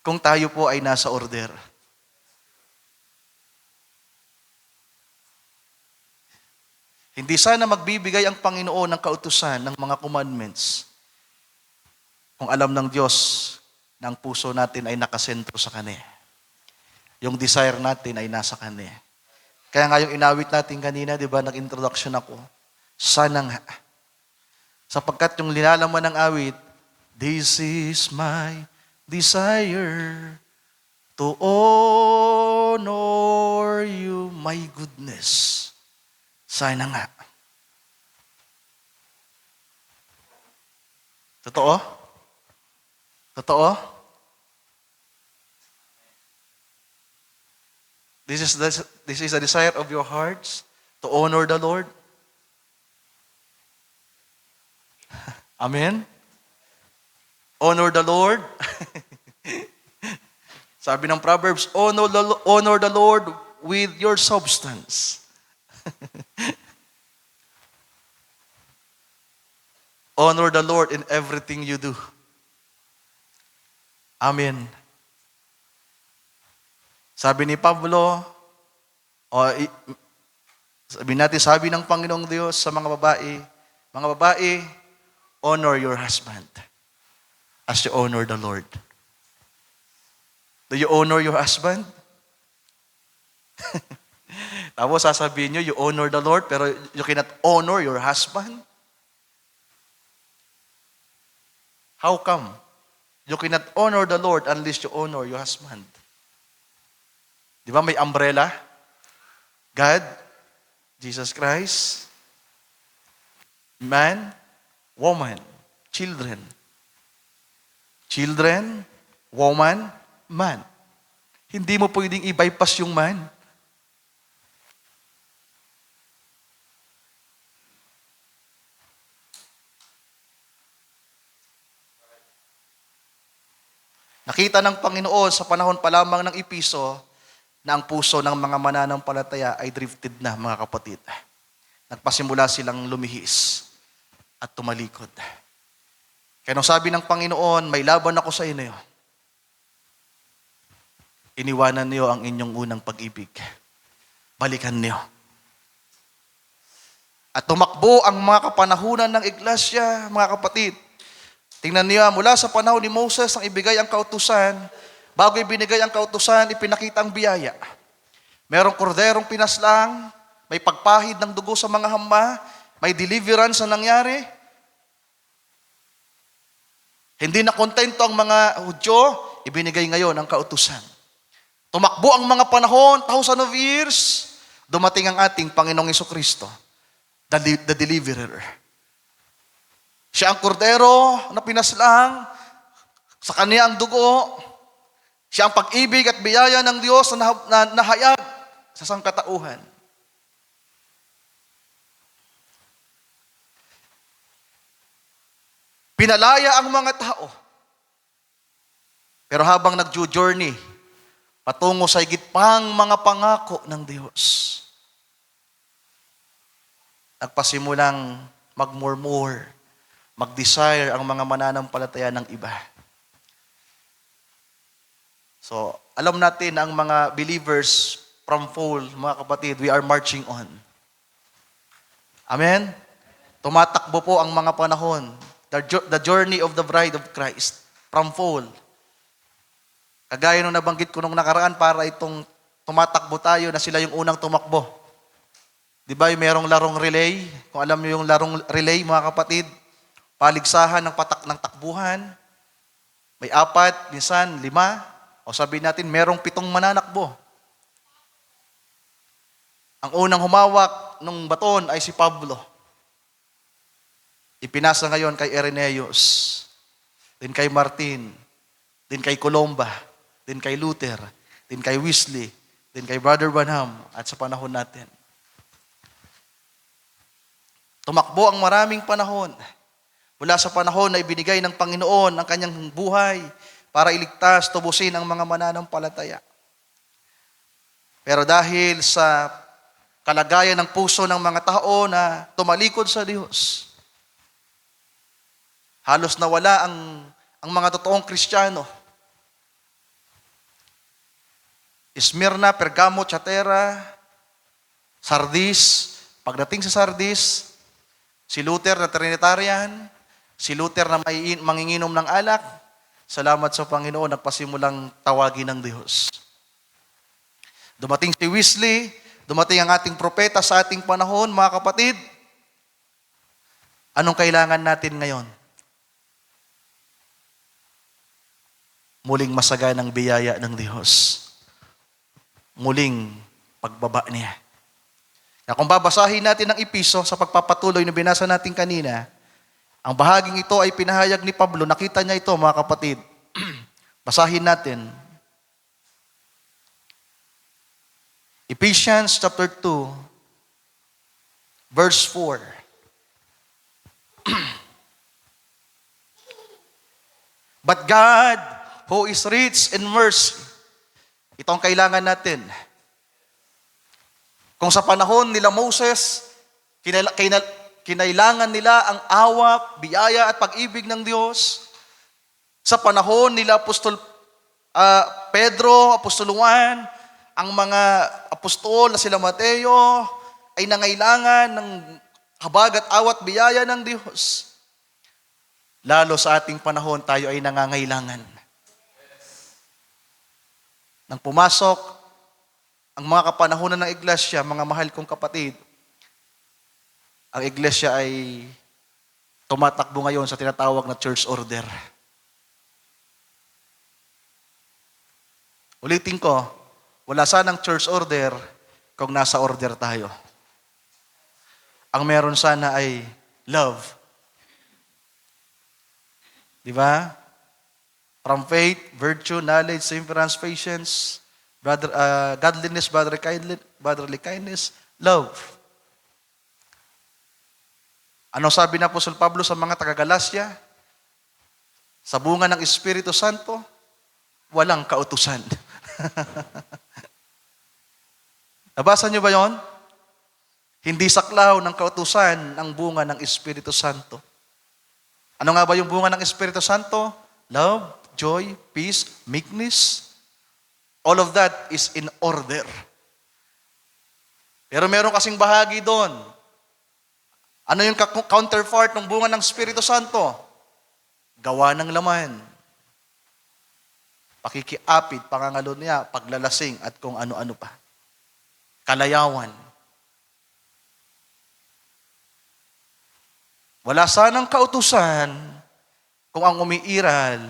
A: kung tayo po ay nasa order. Hindi sana magbibigay ang Panginoon ng kautusan ng mga commandments kung alam ng Diyos na ang puso natin ay nakasentro sa Kanya. Yung desire natin ay nasa Kanya. Kaya nga yung inawit natin kanina, di ba, nag-introduction ako, sana nga. Sapagkat yung linalaman ng awit, this is my desire to honor you, my goodness. Sana nga. Totoo? Totoo? This is the desire of your hearts to honor the Lord. Amen? Honor the Lord. Sabi ng Proverbs, honor the Lord with your substance. Honor the Lord in everything you do. Amen. Sabi ni Pablo, sabi ng Panginoong Diyos sa mga babae, honor your husband as you honor the Lord. Do you honor your husband? Tapos sasabihin nyo, you honor the Lord, pero you cannot honor your husband? How come? You cannot honor the Lord unless you honor your husband. Di ba may umbrella? God, Jesus Christ, man, woman, children. Children, woman, man. Hindi mo pwedeng i-bypass yung man. Nakita ng Panginoon sa panahon pa lamang ng Episo na ang puso ng mga mananampalataya ay drifted na, mga kapatid. Nagpasimula silang lumihis at tumalikod. Kaya nung sabi ng Panginoon, may laban ako sa inyo, iniwanan niyo ang inyong unang pag-ibig. Balikan niyo. At tumakbo ang mga kapanahunan ng iglesia, mga kapatid. Tingnan niyo, mula sa panahon ni Moses ang ibigay ang kautusan, bago ibinigay ang kautusan, ipinakita ang biyaya. Merong korderong pinaslang, may pagpahid ng dugo sa mga hamba, may deliverance na nangyari. Hindi na kontento ang mga Hudyo, ibinigay ngayon ang kautusan. Tumakbo ang mga panahon, 1,000 of years, dumating ang ating Panginoong Jesucristo, the deliverer. Siya ang kordero na pinaslang, sa kanya ang dugo, siya ang pag-ibig at biyaya ng Diyos na nahayag sa sangkatauhan. Pinalaya ang mga tao. Pero habang nag-journey, patungo sa higit pang mga pangako ng Diyos, nagpasimulang mag-murmur, mag-desire ang mga mananampalataya ng iba. So, alam natin na ang mga believers from full, mga kapatid, we are marching on. Amen? Tumatakbo po ang mga panahon. The journey of the bride of Christ. From full. Kagaya nung nabanggit ko nung nakaraan, para itong tumatakbo tayo na sila yung unang tumakbo. Di ba yung merong larong relay? Kung alam niyo yung larong relay, mga kapatid, paligsahan ng patak ng takbuhan. May 4, minsan 5. O sabihin natin, merong 7 mananakbo. Ang unang humawak ng baton ay si Pablo. Ipinasa ngayon kay Irenaeus, din kay Martin, din kay Columba, din kay Luther, din kay Wesley, din kay Brother Branham, at sa panahon natin. Tumakbo ang maraming panahon. Mula sa panahon na ibinigay ng Panginoon ang kanyang buhay para iligtas, tubusin ang mga mananampalataya. Pero dahil sa kalagayan ng puso ng mga tao na tumalikod sa Diyos, halos nawala ang mga totoong Kristiyano. Smyrna, Pergamo, Thyatira, Sardis. Pagdating sa Sardis, si Luther na Trinitarian, si Luther na manginginom ng alak, salamat sa Panginoon, nagpasimulang tawagin ng Diyos. Dumating si Wesley, dumating ang ating propeta sa ating panahon, mga kapatid. Anong kailangan natin ngayon? Muling masaganang biyaya ng Diyos. Muling pagbaba niya. Kaya kung babasahin natin ang Episo sa pagpapatuloy na binasa natin kanina, ang bahaging ito ay pinahayag ni Pablo. Nakita niya ito, mga kapatid. Basahin natin. Ephesians chapter 2, verse 4. But God, who is rich in mercy. Ito ang kailangan natin. Kung sa panahon nila Moses, kinailangan nila ang awa, biyaya at pag-ibig ng Diyos. Sa panahon nila Apostol Pedro, Apostol Juan, ang mga apostol na sila Mateo ay nangailangan ng habag at awat biyaya ng Diyos. Lalo sa ating panahon, tayo ay nangangailangan. Nang pumasok ang mga kapanahunan ng iglesia, mga mahal kong kapatid, ang iglesia ay tumatakbo ngayon sa tinatawag na church order. Ulitin ko, wala sanang church order kung nasa order tayo. Ang meron sana ay love. Di ba? From faith, virtue, knowledge, temperance, patience, godliness, brotherly kindness, love. Ano sabi na Apostol Pablo sa mga taga-Galasya? Sa bunga ng Espiritu Santo, walang kautusan. Nabasa niyo ba yon? Hindi saklaw ng kautusan ang bunga ng Espiritu Santo. Ano nga ba yung bunga ng Espiritu Santo? Love, joy, peace, meekness. All of that is in order. Pero meron kasing bahagi doon. Ano yung counterpart ng bunga ng Espiritu Santo? Gawa ng laman. Pakikiapid, pangangalunya, paglalasing, at kung ano-ano pa. Kalayawan. Wala sanang kautusan kung ang umiiral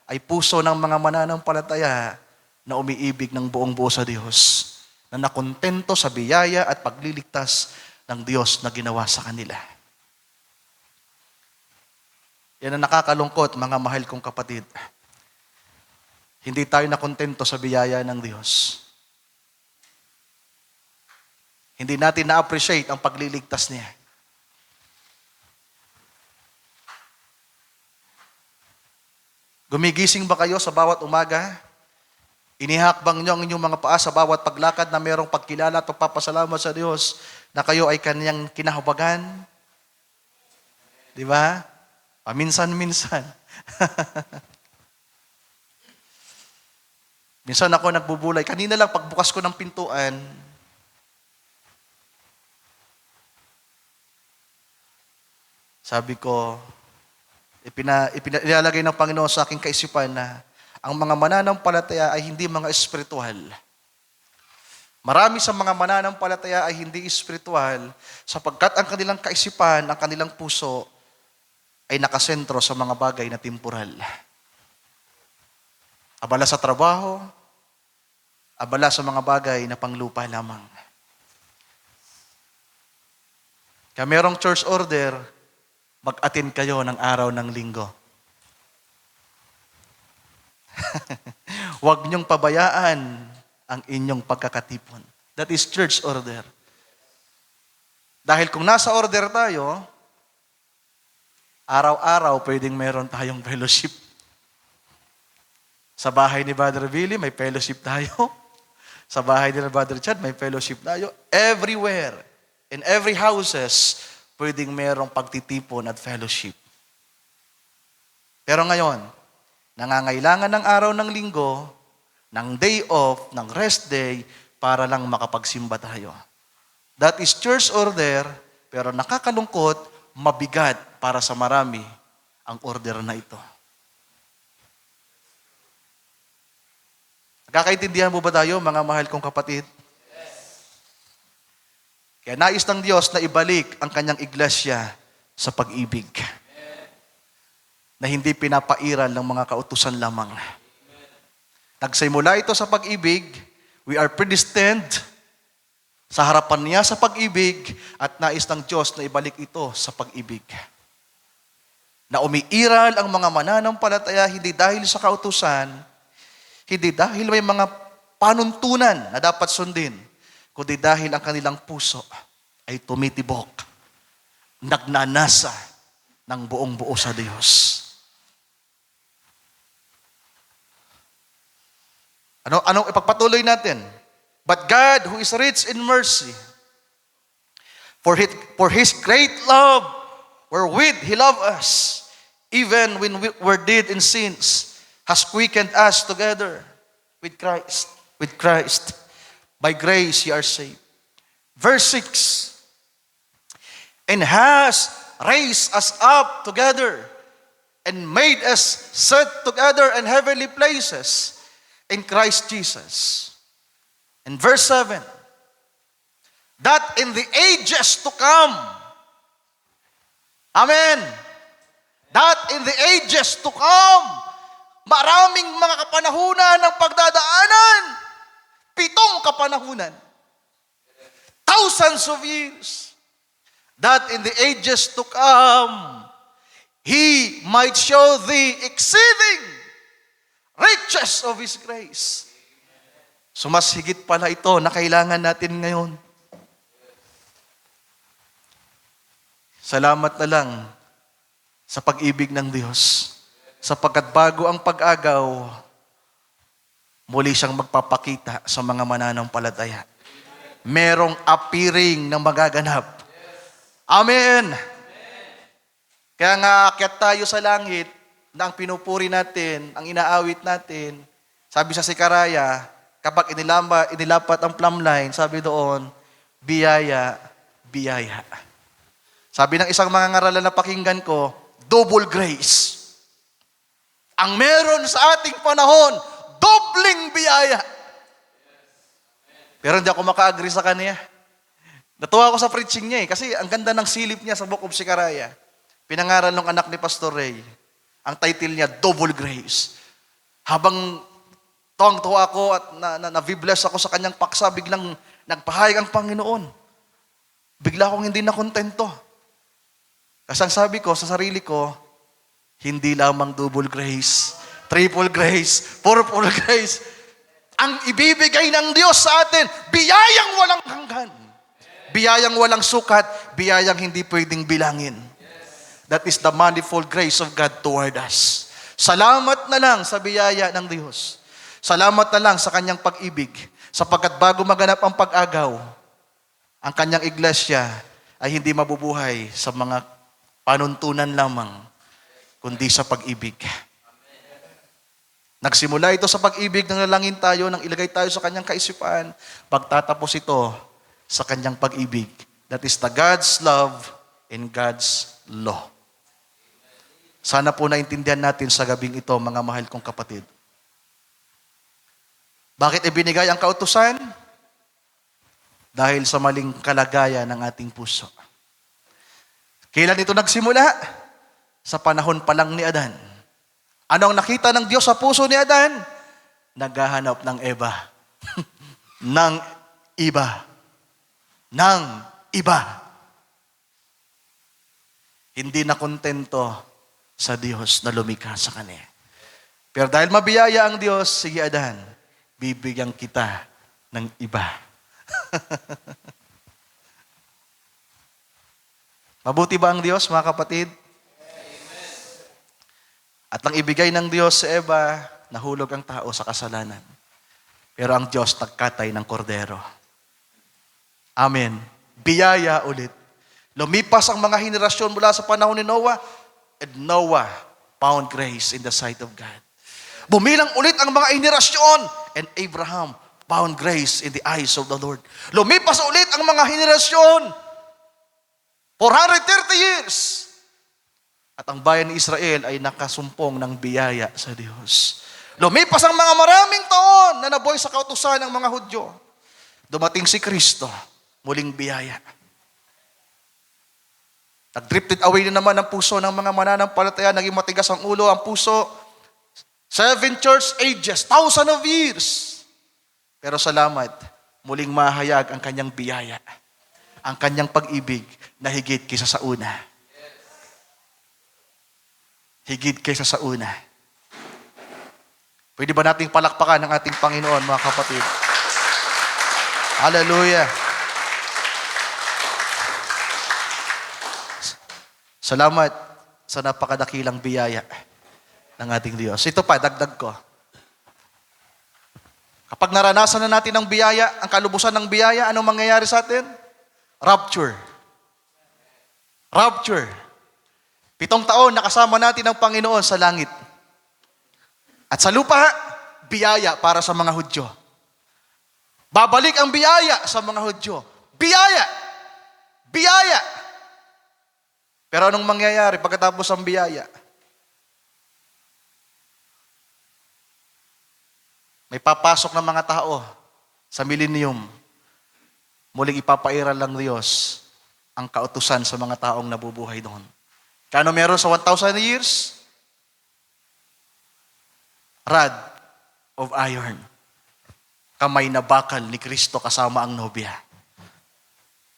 A: ay puso ng mga mananampalataya na umiibig ng buong buo sa Diyos, na nakontento sa biyaya at pagliligtas ng Diyos na ginawa sa kanila. Yan ang nakakalungkot, mga mahal kong kapatid. Hindi tayo nakontento sa biyaya ng Diyos. Hindi natin na-appreciate ang pagliligtas niya. Gumigising ba kayo sa bawat umaga? Inihakbang niyo ang inyong mga paa sa bawat paglakad na mayroong pagkilala at pagpapasalamat sa Diyos na kayo ay kanyang kinahabagan? Di ba? Paminsan-minsan. Minsan ako nagbubulay. Kanina lang pagbukas ko ng pintuan, sabi ko, ipinalagay ng Panginoon sa aking kaisipan na ang mga mananampalataya ay hindi mga espiritual. Marami sa mga mananampalataya ay hindi espiritual sapagkat ang kanilang kaisipan, ang kanilang puso ay nakasentro sa mga bagay na temporal. Abala sa trabaho, abala sa mga bagay na panglupa lamang. Kaya merong church order, mag-attend kayo ng araw ng linggo. Huwag niyong pabayaan ang inyong pagkakatipon. That is church order. Dahil kung nasa order tayo, araw-araw pwedeng meron tayong fellowship. Sa bahay ni Brother Billy, may fellowship tayo. Sa bahay ni Brother Chad, may fellowship tayo. Everywhere, in every houses, pwedeng merong pagtitipon at fellowship. Pero ngayon, nangangailangan ng araw ng linggo, ng day off, ng rest day, para lang makapagsimba tayo. That is church order, pero nakakalungkot, mabigat para sa marami ang order na ito. Nakakaintindihan mo ba tayo, mga mahal kong kapatid? Kaya nais ng Diyos na ibalik ang kanyang iglesia sa pag-ibig. Na hindi pinapairal ng mga kautusan lamang. Nagsimula ito sa pag-ibig, we are predestined sa harapan niya sa pag-ibig at nais ng Diyos na ibalik ito sa pag-ibig. Na umiiral ang mga mananampalataya hindi dahil sa kautusan, hindi dahil may mga panuntunan na dapat sundin, kundi dahil ang kanilang puso ay tumitibok, nagnanasa ng buong buo sa Diyos. Anong ipagpatuloy natin? But God, who is rich in mercy, for His great love, wherewith He loved us, even when we were dead in sins, has quickened us together with Christ. With Christ. By grace ye are saved. Verse 6. And has raised us up together and made us sit together in heavenly places in Christ Jesus. In verse 7, that in the ages to come, amen, that in the ages to come, maraming mga kapanahunan ng pagdadaanan, 7 kapanahunan, thousands of years, that in the ages to come, He might show the exceeding riches of His grace. So mas higit pala ito na kailangan natin ngayon. Salamat na lang sa pag-ibig ng Diyos. Sapagkat bago ang pag-agaw, muli siyang magpapakita sa mga mananampalataya. Merong appearing na magaganap. Amen! Kaya nga, akyat tayo sa langit, na ang pinupuri natin, ang inaawit natin, sabi sa Sikaraya, kapag inilapat ang plumb line, sabi doon, biyaya, biyaya. Sabi ng isang mga ngaralan na pakinggan ko, double grace. Ang meron sa ating panahon, dobling biyaya. Pero hindi ako maka-agree sa kanya. Natuwa ako sa preaching niya kasi ang ganda ng silip niya sa Book of Sikaraya. Pinangaral ng anak ni Pastor Ray. Ang title niya, Double Grace. Habang tuwang-tuwa ako at na-bless ako sa kanyang paksa, biglang nagpahayag ang Panginoon. Bigla akong hindi nakontento. Kasi ang sabi ko sa sarili ko, hindi lamang double grace, triple grace, purple grace. Ang ibibigay ng Diyos sa atin, biyayang walang hanggan. Biyayang walang sukat, biyayang hindi pwedeng bilangin. That is the manifold grace of God toward us. Salamat na lang sa biyaya ng Diyos. Salamat na lang sa kanyang pag-ibig. Sapagkat bago maganap ang pag-agaw, ang kanyang iglesia ay hindi mabubuhay sa mga panuntunan lamang, kundi sa pag-ibig. Nagsimula ito sa pag-ibig, nang nalangin tayo, nang ilagay tayo sa kanyang kaisipan, pagtatapos ito sa kanyang pag-ibig. That is the God's love and God's law. Sana po naintindihan natin sa gabing ito, mga mahal kong kapatid. Bakit ibinigay ang kautusan? Dahil sa maling kalagayan ng ating puso. Kailan ito nagsimula? Sa panahon pa lang ni Adan. Ano ang nakita ng Diyos sa puso ni Adan? Naghahanap ng iba. ng iba. Ng iba. Hindi na kontento sa Diyos na lumikha sa kanya. Pero dahil mabiyaya ang Diyos, sige Adan, bibigyan kita ng iba. Mabuti ba ang Diyos, mga kapatid? At ang ibigay ng Diyos sa Eva, nahulog ang tao sa kasalanan. Pero ang Diyos nagkatay ng kordero. Amen. Biyaya ulit. Lumipas ang mga henerasyon mula sa panahon ni Noah, and Noah found grace in the sight of God. Bumilang ulit ang mga henerasyon, and Abraham found grace in the eyes of the Lord. Lumipas ulit ang mga henerasyon, 430 years. At ang bayan ni Israel ay nakasumpong ng biyaya sa Diyos. Lumipas ang mga maraming taon na nabuhay sa kautusan ng mga Hudyo. Dumating si Kristo, muling biyaya. Nag-drifted away na naman ang puso ng mga mananampalataya, naging matigas ang ulo, ang puso. 7 church ages, 1,000 of years. Pero salamat, muling mahayag ang kanyang biyaya, ang kanyang pag-ibig na higit kaysa sa una. Higit kaysa sa una. Pwede ba nating palakpakan ang ating Panginoon, mga kapatid? Hallelujah. Salamat sa napakadakilang biyaya ng ating Diyos. Ito pa, dagdag ko. Kapag naranasan na natin ang biyaya, ang kalubusan ng biyaya, anong mangyayari sa atin? Rapture. Rapture. 7 taon nakasama natin ang Panginoon sa langit. At sa lupa, biyaya para sa mga Hudyo. Babalik ang biyaya sa mga Hudyo. Biyaya! Biyaya! Pero anong mangyayari pagkatapos ang biyaya? May papasok ng mga tao sa millennium. Muling ipapairal ng Diyos ang kautusan sa mga taong nabubuhay doon. Kano meron sa 1,000 years? Rod of iron. Kamay na bakal ni Kristo kasama ang nobya.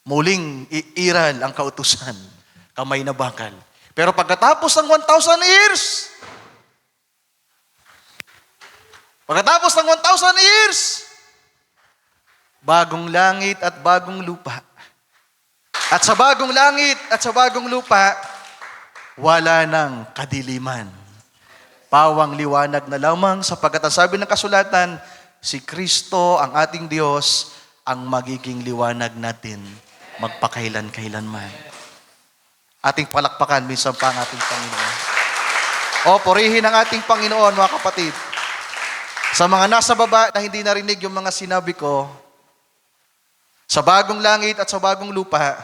A: Muling iiral ang kautusan. Kamay na bakal. Pero pagkatapos ng 1,000 years, bagong langit at bagong lupa. At sa bagong langit at sa bagong lupa, wala nang kadiliman. Pawang liwanag na lamang sapagkat ang sabi ng kasulatan, si Kristo, ang ating Diyos, ang magiging liwanag natin magpakailan-kailanman. Ating palakpakan minsan pa ang ating Panginoon. O, purihin ang ating Panginoon, mga kapatid. Sa mga nasa baba na hindi narinig yung mga sinabi ko, sa bagong langit at sa bagong lupa,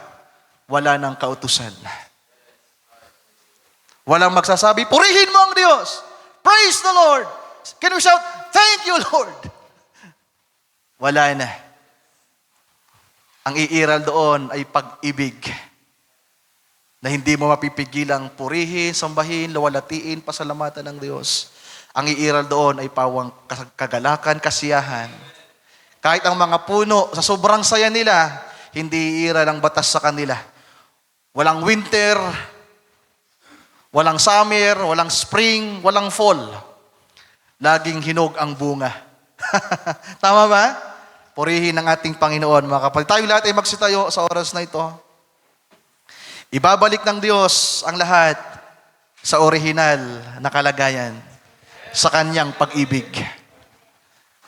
A: wala nang kautusan. Walang magsasabi, purihin mo ang Diyos. Praise the Lord. Can we shout, thank you, Lord? Wala na. Ang iiral doon ay pag-ibig na hindi mo mapipigilang purihin, sambahin, lawalatiin, pasalamatan ng Diyos. Ang iiral doon ay pawang kagalakan, kasiyahan. Kahit ang mga puno, sa sobrang saya nila, hindi iiral ang batas sa kanila. Walang winter, walang summer, walang spring, walang fall. Laging hinog ang bunga. Tama ba? Purihin ang ating Panginoon, mga kapatid. Tayo lahat ay magsitayo sa oras na ito. Ibabalik ng Diyos ang lahat sa orihinal na kalagayan, sa kanyang pag-ibig.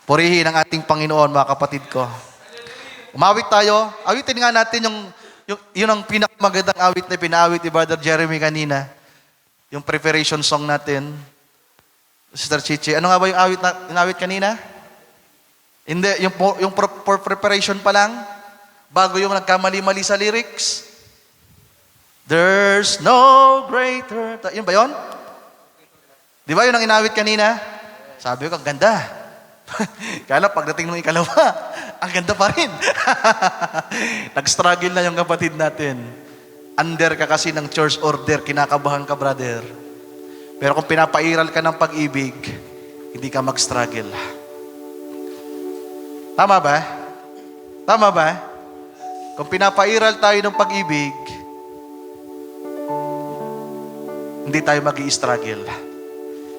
A: Purihin ang ating Panginoon, mga kapatid ko. Umawit tayo. Awitin nga natin yun ang pinakamagandang awit na pinaawit ni Brother Jeremy kanina. Yung preparation song natin. Sister Chichi, ano nga ba yung awit kanina? Hindi, yung preparation pa lang, bago yung nagkamali-mali sa lyrics. There's no greater... Yun ba yun? Di ba yun ang inawit kanina? Sabi ko, ang ganda. Kala pagdating ng ikalawa, ang ganda pa rin. Nag-struggle na yung kapatid natin. Under ka kasi ng church order, kinakabahan ka, brother. Pero kung pinapairal ka ng pag-ibig, hindi ka mag-struggle. Tama ba? Tama ba? Kung pinapairal tayo ng pag-ibig, hindi tayo mag-i-struggle.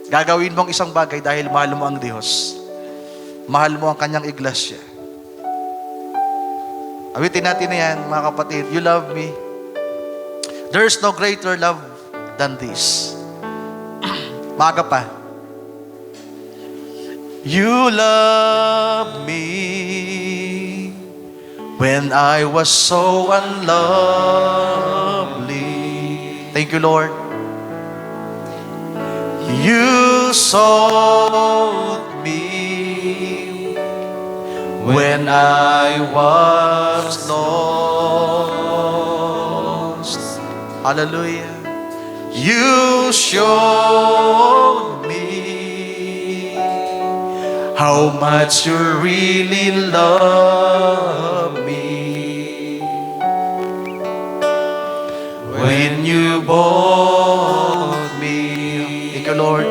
A: Gagawin mo ang isang bagay dahil mahal mo ang Diyos. Mahal mo ang kanyang iglesia. Awitin natin na yan, mga kapatid. You love me. There's no greater love than this. Maaga pa. You love me when I was so unlovely. Thank you, Lord. You sought me when I was lost. Hallelujah. You showed me how much you really love me when you bought me. Thank you, Lord.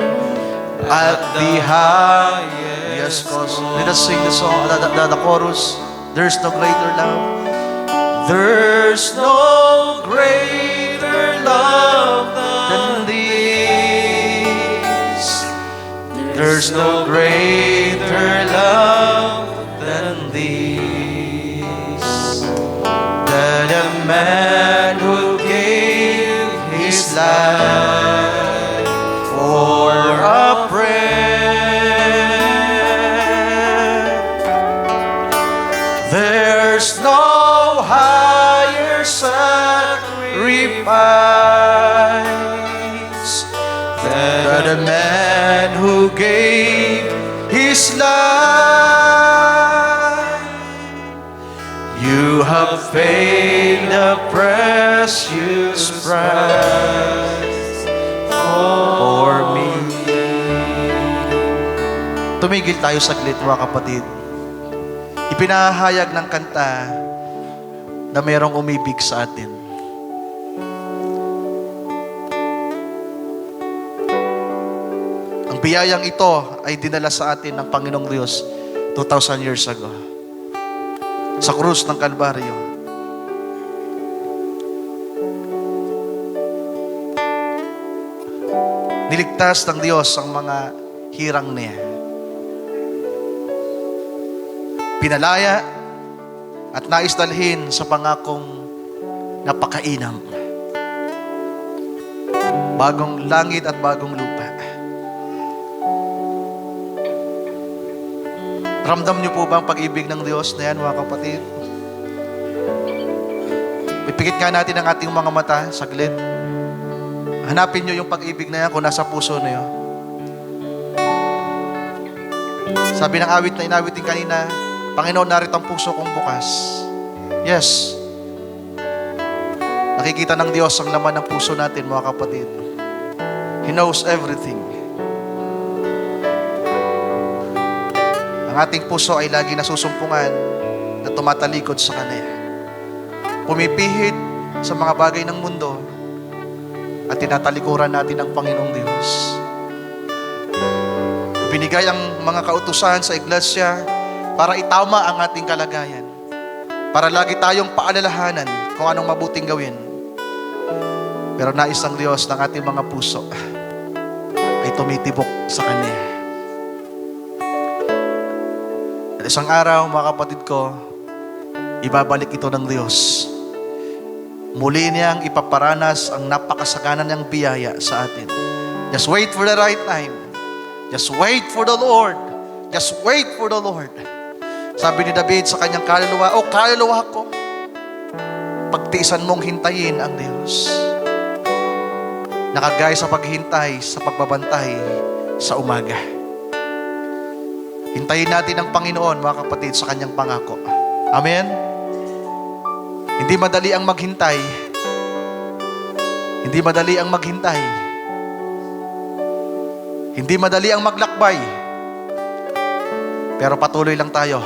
A: At the highest cost. Let us sing the song, the chorus. There's no greater love. There's no greater love than this. There's no greater love than this. That a man who gave his life for a friend. There's no higher sacrifice than a man who gave his life. You have paid the precious price for me. Tumigil tayo saglit, mga kapatid. Ipinahayag ng kanta na mayroong umibig sa atin. Ang biyayang ito ay dinala sa atin ng Panginoong Diyos 2,000 years ago. Sa krus ng Kalbaryo. Niligtas ng Diyos ang mga hirang niya. Pinalaya at nais dalhin sa pangakong napakainam. Bagong langit at bagong lupa. Ramdam niyo po ba ang pag-ibig ng Diyos na yan, mga kapatid? Ipikit nga natin ang ating mga mata, saglit. Hanapin niyo yung pag-ibig na yan kung nasa puso niyo. Sabi ng awit na inawitin kanina, Panginoon, narito ang puso kong bukas. Yes. Nakikita ng Diyos ang laman ng puso natin, mga kapatid. He knows everything. Ang ating puso ay lagi nasusumpungan na tumatalikod sa Kanya. Pumipihit sa mga bagay ng mundo at tinatalikuran natin ang Panginoong Diyos. Binigay ang mga kautusan sa iglesia para itama ang ating kalagayan. Para lagi tayong paalalahanan kung anong mabuting gawin. Pero nais ng Diyos ng ating mga puso ay tumitibok sa Kanya. At isang araw, mga kapatid ko, ibabalik ito ng Diyos. Muli niyang ipaparanas ang napakasaganan niyang biyaya sa atin. Just wait for the right time. Just wait for the Lord. Just wait for the Lord. Sabi ni David sa kanyang kaluluwa, "O kaluluwa ko, pagtiisan mong hintayin ang Diyos." Nakagaya sa paghintay, sa pagbabantay sa umaga. Hintayin natin ang Panginoon, mga kapatid, sa kanyang pangako. Amen? Hindi madali ang maghintay. Hindi madali ang maghintay. Hindi madali ang maglakbay. Pero patuloy lang tayo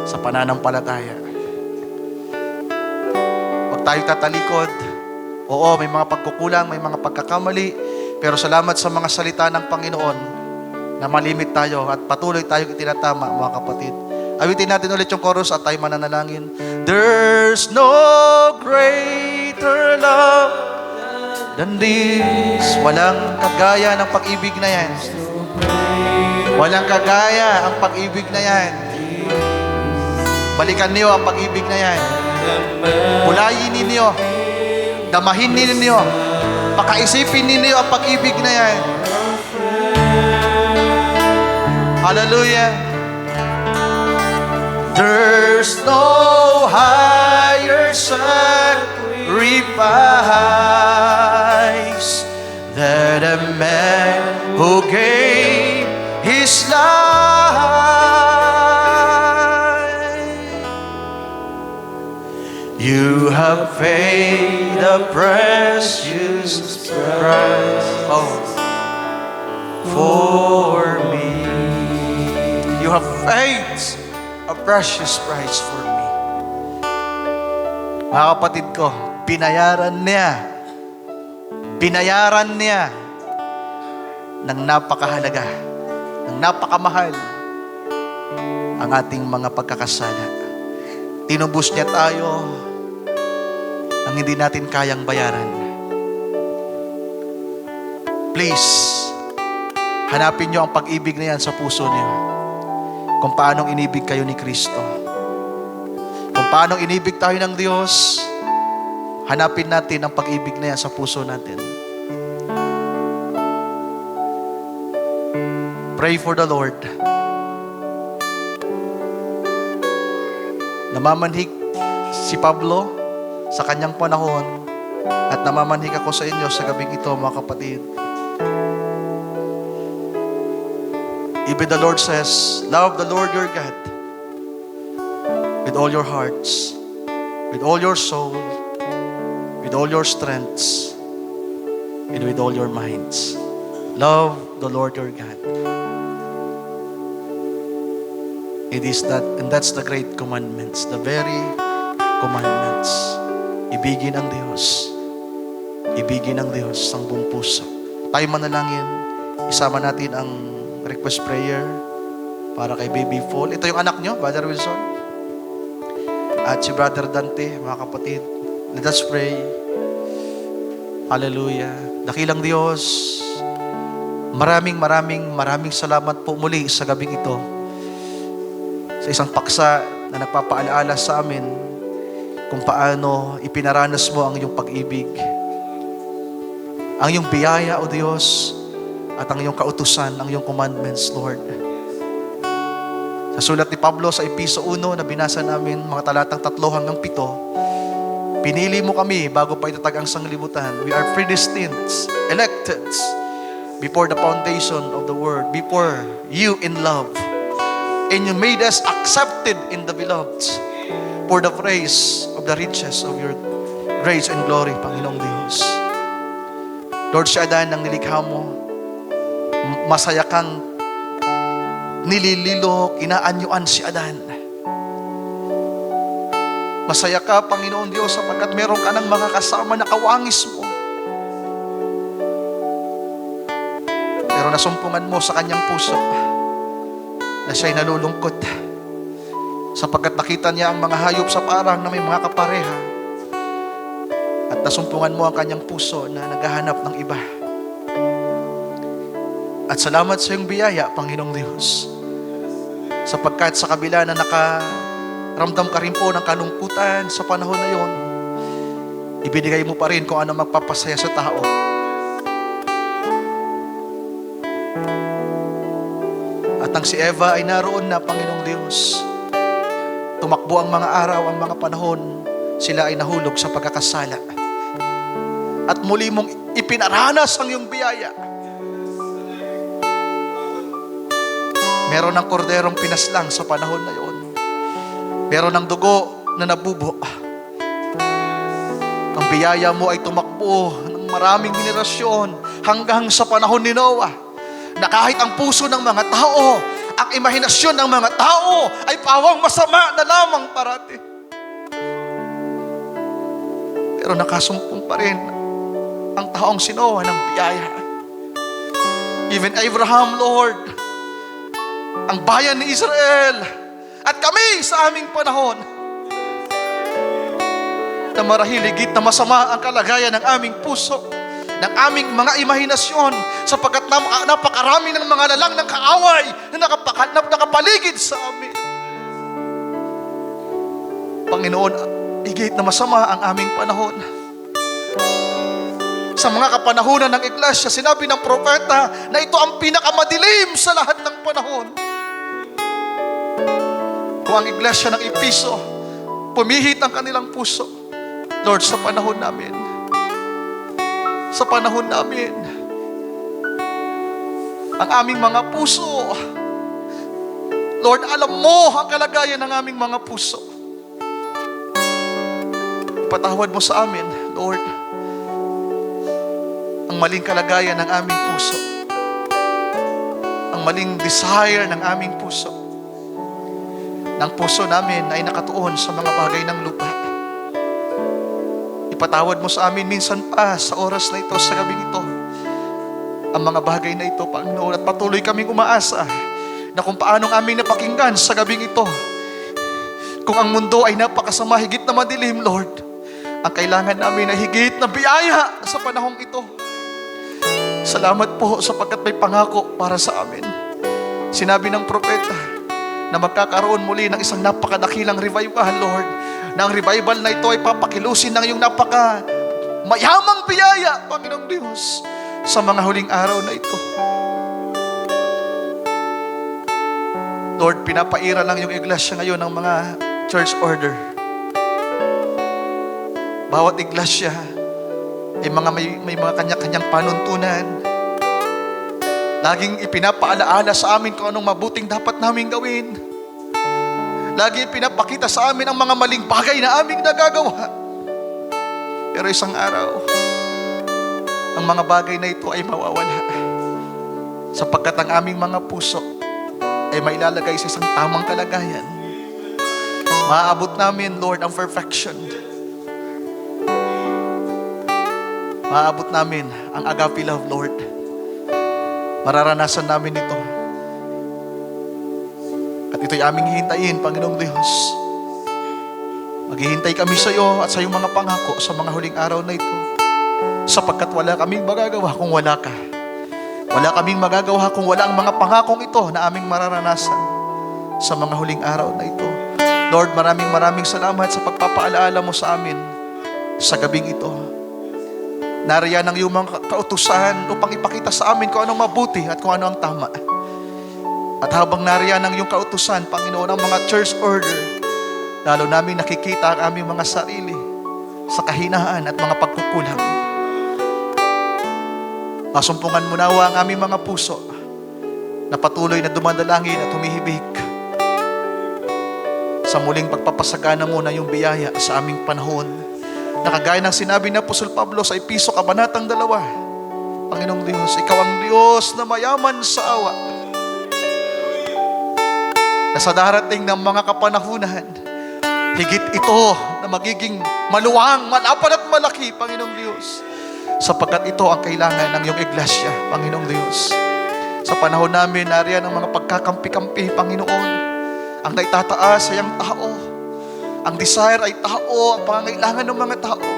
A: sa pananampalataya. Huwag tayo tatalikod. Oo, may mga pagkukulang, may mga pagkakamali. Pero salamat sa mga salita ng Panginoon na malimit tayo at patuloy tayong itinatama, mga kapatid. Awitin natin ulit yung chorus at tayo mananalangin. There's no greater love than this. Walang kagaya ng pag-ibig na yan. Walang kagaya ang pag-ibig na yan. Balikan niyo ang pag-ibig na yan. Bulayin ninyo. Damahin ninyo. Pakaisipin ninyo ang pag-ibig na yan. Hallelujah. There's no higher sacrifice than a man who gave his life. You have paid the precious price for me. You have paid a precious price for me. Mga kapatid ko, binayaran niya ng napakahalaga, ng napakamahal ang ating mga pagkakasala. Tinubos niya tayo nang hindi natin kayang bayaran. Please, hanapin niyo ang pag-ibig na yan sa puso niyo. Kung paanong inibig kayo ni Kristo. Kung paanong inibig tayo ng Diyos, hanapin natin ang pag-ibig na yan sa puso natin. Pray for the Lord. Namamanhik si Pablo sa kanyang panahon at namamanhik ako sa inyo sa gabing ito, mga kapatid. Even the Lord says, love the Lord your God with all your hearts, with all your soul, with all your strengths, and with all your minds. Love the Lord your God. It is that, and that's the great commandments, the very commandments. Ibigin ang Diyos. Ibigin ang Diyos ang buong puso. Tayo manalangin. Isama natin ang request prayer para kay Baby Fall. Ito yung anak nyo, Brother Wilson. At si Brother Dante, mga kapatid. Let us pray. Hallelujah. Dakilang Diyos, maraming salamat po muli sa gabing ito. Sa isang paksa na nagpapaalaala sa amin kung paano ipinaranas mo ang iyong pag-ibig. Ang iyong biyaya, O Diyos, at ang iyong kautusan, ang iyong commandments, Lord. Sa sulat ni Pablo sa Episo 1 na binasa namin, mga talatang 3 hanggang 7, pinili mo kami bago pa itatag ang sanglibutan. We are predestined, elected, before the foundation of the world, before you in love. And you made us accepted in the beloved for the praise of the riches of your grace and glory, Panginoong Diyos. Lord, si Adan ang nilikha mo, masaya kang nilililo, kinaanyuan si Adan. Masaya ka, Panginoon Diyos, sapagkat meron ka ng mga kasama na kawangis mo. Pero nasumpungan mo sa kanyang puso na siya'y nalulungkot sapagkat nakita niya ang mga hayop sa parang na may mga kapareha at nasumpungan mo ang kanyang puso na naghahanap ng iba. At salamat sa iyong biyaya, Panginoong Diyos, sapagkat sa kabila na nakaramdam ka rin po ng kalungkutan sa panahon na yon, ibinigay mo pa rin kung ano magpapasaya sa tao. At ang si Eva ay naroon na, Panginoong Diyos. Tumakbo ang mga araw, ang mga panahon, sila ay nahulog sa pagkakasala. At muli mong ipinaranas ang iyong biyaya. Meron ng korderong pinaslang sa panahon na yon. Meron ng dugo na nabubo. Ang biyaya mo ay tumakbo ng maraming henerasyon hanggang sa panahon ni Noah, na kahit ang puso ng mga tao, ang imahinasyon ng mga tao ay pawang masama na lamang parati. Pero nakasumpong pa rin ang taong si Noah ng biyaya. Even Abraham, Lord, ang bayan ni Israel, at kami sa aming panahon, na marahil higit na masama ang kalagayan ng aming puso, ng aming mga imahinasyon, sapagkat napakarami ng mga lalang ng kaaway na nakapaligid sa amin. Panginoon, higit na masama ang aming panahon. Sa mga kapanahunan ng iglesia, sinabi ng propeta na ito ang pinakamadilim sa lahat ng panahon. Kung ang iglesia ng Episo, pumihit ang kanilang puso, Lord, sa panahon namin, ang aming mga puso, Lord, alam mo ang kalagayan ng aming mga puso. Patawad mo sa amin, Lord, ang maling kalagayan ng aming puso, ang maling desire ng aming puso, ng puso namin ay nakatuon sa mga bagay ng lupa. Ipatawad mo sa amin minsan pa sa oras na ito, sa gabing ito, ang mga bagay na ito, Panginoon, at patuloy kaming umaasa na kung paanong aming napakinggan sa gabing ito, kung ang mundo ay napakasama, higit na madilim, Lord, ang kailangan namin ay higit na biyaya sa panahong ito. Salamat po sapagkat may pangako para sa amin. Sinabi ng propeta na magkakaroon muli ng isang napakadakilang revival, Lord, na ang revival na ito ay papakilusin ng iyong mayamang biyaya, Panginoong Diyos, sa mga huling araw na ito. Lord, pinapaira lang yung iglesia ngayon ng mga church order. Bawat iglesia ay may mga kanya-kanyang panuntunan. Laging ipinapaalaala sa amin kung anong mabuting dapat namin gawin. Lagi ipinapakita sa amin ang mga maling bagay na aming nagagawa. Pero isang araw, ang mga bagay na ito ay mawawala. Sapagkat ang aming mga puso ay mailalagay sa isang tamang kalagayan. Maaabot namin, Lord, ang perfection. Maaabot namin ang agape love, Lord. Mararanasan namin ito. At ito'y aming hihintayin, Panginoong Diyos. Maghihintay kami sa iyo at sa iyong mga pangako sa mga huling araw na ito. Sapagkat wala kaming magagawa kung wala ka. Wala kaming magagawa kung wala ang mga pangakong ito na aming mararanasan sa mga huling araw na ito. Lord, maraming salamat sa pagpapaalaala mo sa amin sa gabing ito. Nariyan ang iyong mga kautusan upang ipakita sa amin kung anong mabuti at kung ano ang tama. At habang nariyan ang iyong kautusan, Panginoon, ang mga church order, lalo namin nakikita ang aming mga sarili sa kahinaan at mga pagkukulang. Masumpungan mo nawa ang aming mga puso na patuloy na dumadalangin at humihibik sa muling pagpapasagana mo na iyong biyaya sa aming panahon. Nakagaya ng sinabi ni Apostol Pablo sa Episo Kabanatang 2, Panginoong Diyos, ikaw ang Diyos na mayaman sa awa, na sa darating ng mga kapanahunan, higit ito na magiging maluwang, malapad at malaki, Panginoong Diyos, sapagkat ito ang kailangan ng iyong iglesia, Panginoong Diyos. Sa panahon namin, nariyan ang mga pagkakampi-kampi, Panginoon, ang naitataas ay ang tao. Ang desire ay tao, ang pangangailangan ng mga tao.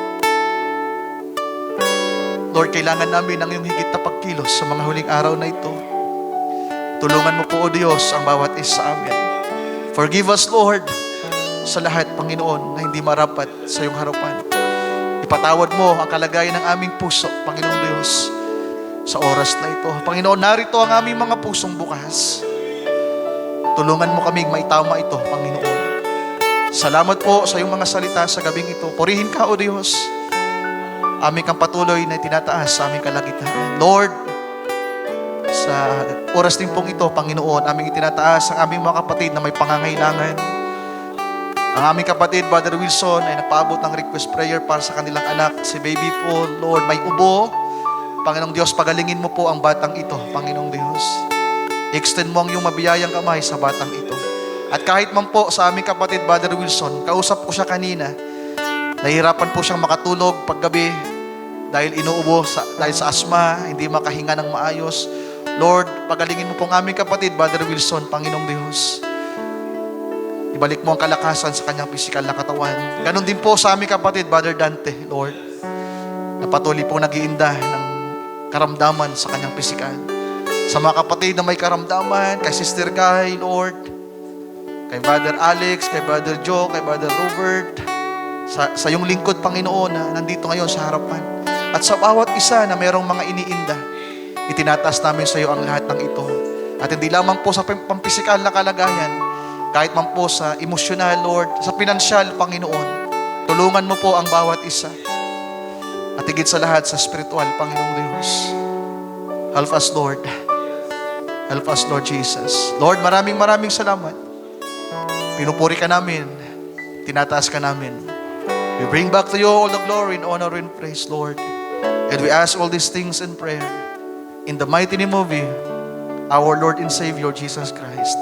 A: Lord, kailangan namin ang iyong higit na pagkilos sa mga huling araw na ito. Tulungan mo po, O Diyos, ang bawat isa sa amin. Forgive us, Lord, sa lahat, Panginoon, na hindi marapat sa iyong harapan. Ipatawad mo ang kalagayan ng aming puso, Panginoong Diyos, sa oras na ito. Panginoon, narito ang aming mga pusong bukas. Tulungan mo kaming maitama ito, Panginoon. Salamat po sa iyong mga salita sa gabing ito. Purihin ka, O Diyos. Aming kang patuloy na tinataas sa aming kalagitnaan. Lord, sa oras din pong ito, Panginoon, aming itinataas ang aming mga kapatid na may pangangailangan. Ang aming kapatid, Brother Wilson, ay nagpaabot ng request prayer para sa kanilang anak, si Baby Paul. Lord, may ubo. Panginoong Diyos, pagalingin mo po ang batang ito, Panginoong Diyos. Extend mo ang iyong mabiyayang kamay sa batang ito. At kahit man po sa aming kapatid, Brother Wilson, kausap ko siya kanina, nahihirapan po siyang makatulog paggabi dahil inuubo dahil sa asma, hindi makahinga ng maayos. Lord, pagalingin mo po ang aming kapatid, Brother Wilson, Panginoong Diyos. Ibalik mo ang kalakasan sa kanyang pisikal na katawan. Ganon din po sa aming kapatid, Brother Dante, Lord, na patuloy po nag-iinda ng karamdaman sa kanyang pisikal. Sa mga kapatid na may karamdaman, kay Sister Guy, Lord, kay Brother Alex, kay Brother Joe, kay Brother Robert, sa iyong lingkod, Panginoon, na nandito ngayon sa harapan. At sa bawat isa na mayroong mga iniinda, itinataas namin sa iyo ang lahat ng ito. At hindi lamang po sa pampisikal na kalagayan, kahit man po sa emosyonal, Lord, sa pinansyal, Panginoon, tulungan mo po ang bawat isa. At higit sa lahat, sa spiritual, Panginoong Diyos. Help us, Lord. Help us, Lord Jesus. Lord, maraming salamat. Pinupuri ka namin. Tinataas ka namin. We bring back to you all the glory and honor and praise, Lord. And we ask all these things in prayer. In the mighty name of you, our Lord and Savior, Jesus Christ.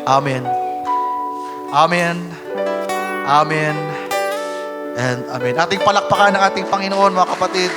A: Amen. Amen. Amen. And amen. Ating palakpakan ng ating Panginoon, mga kapatid.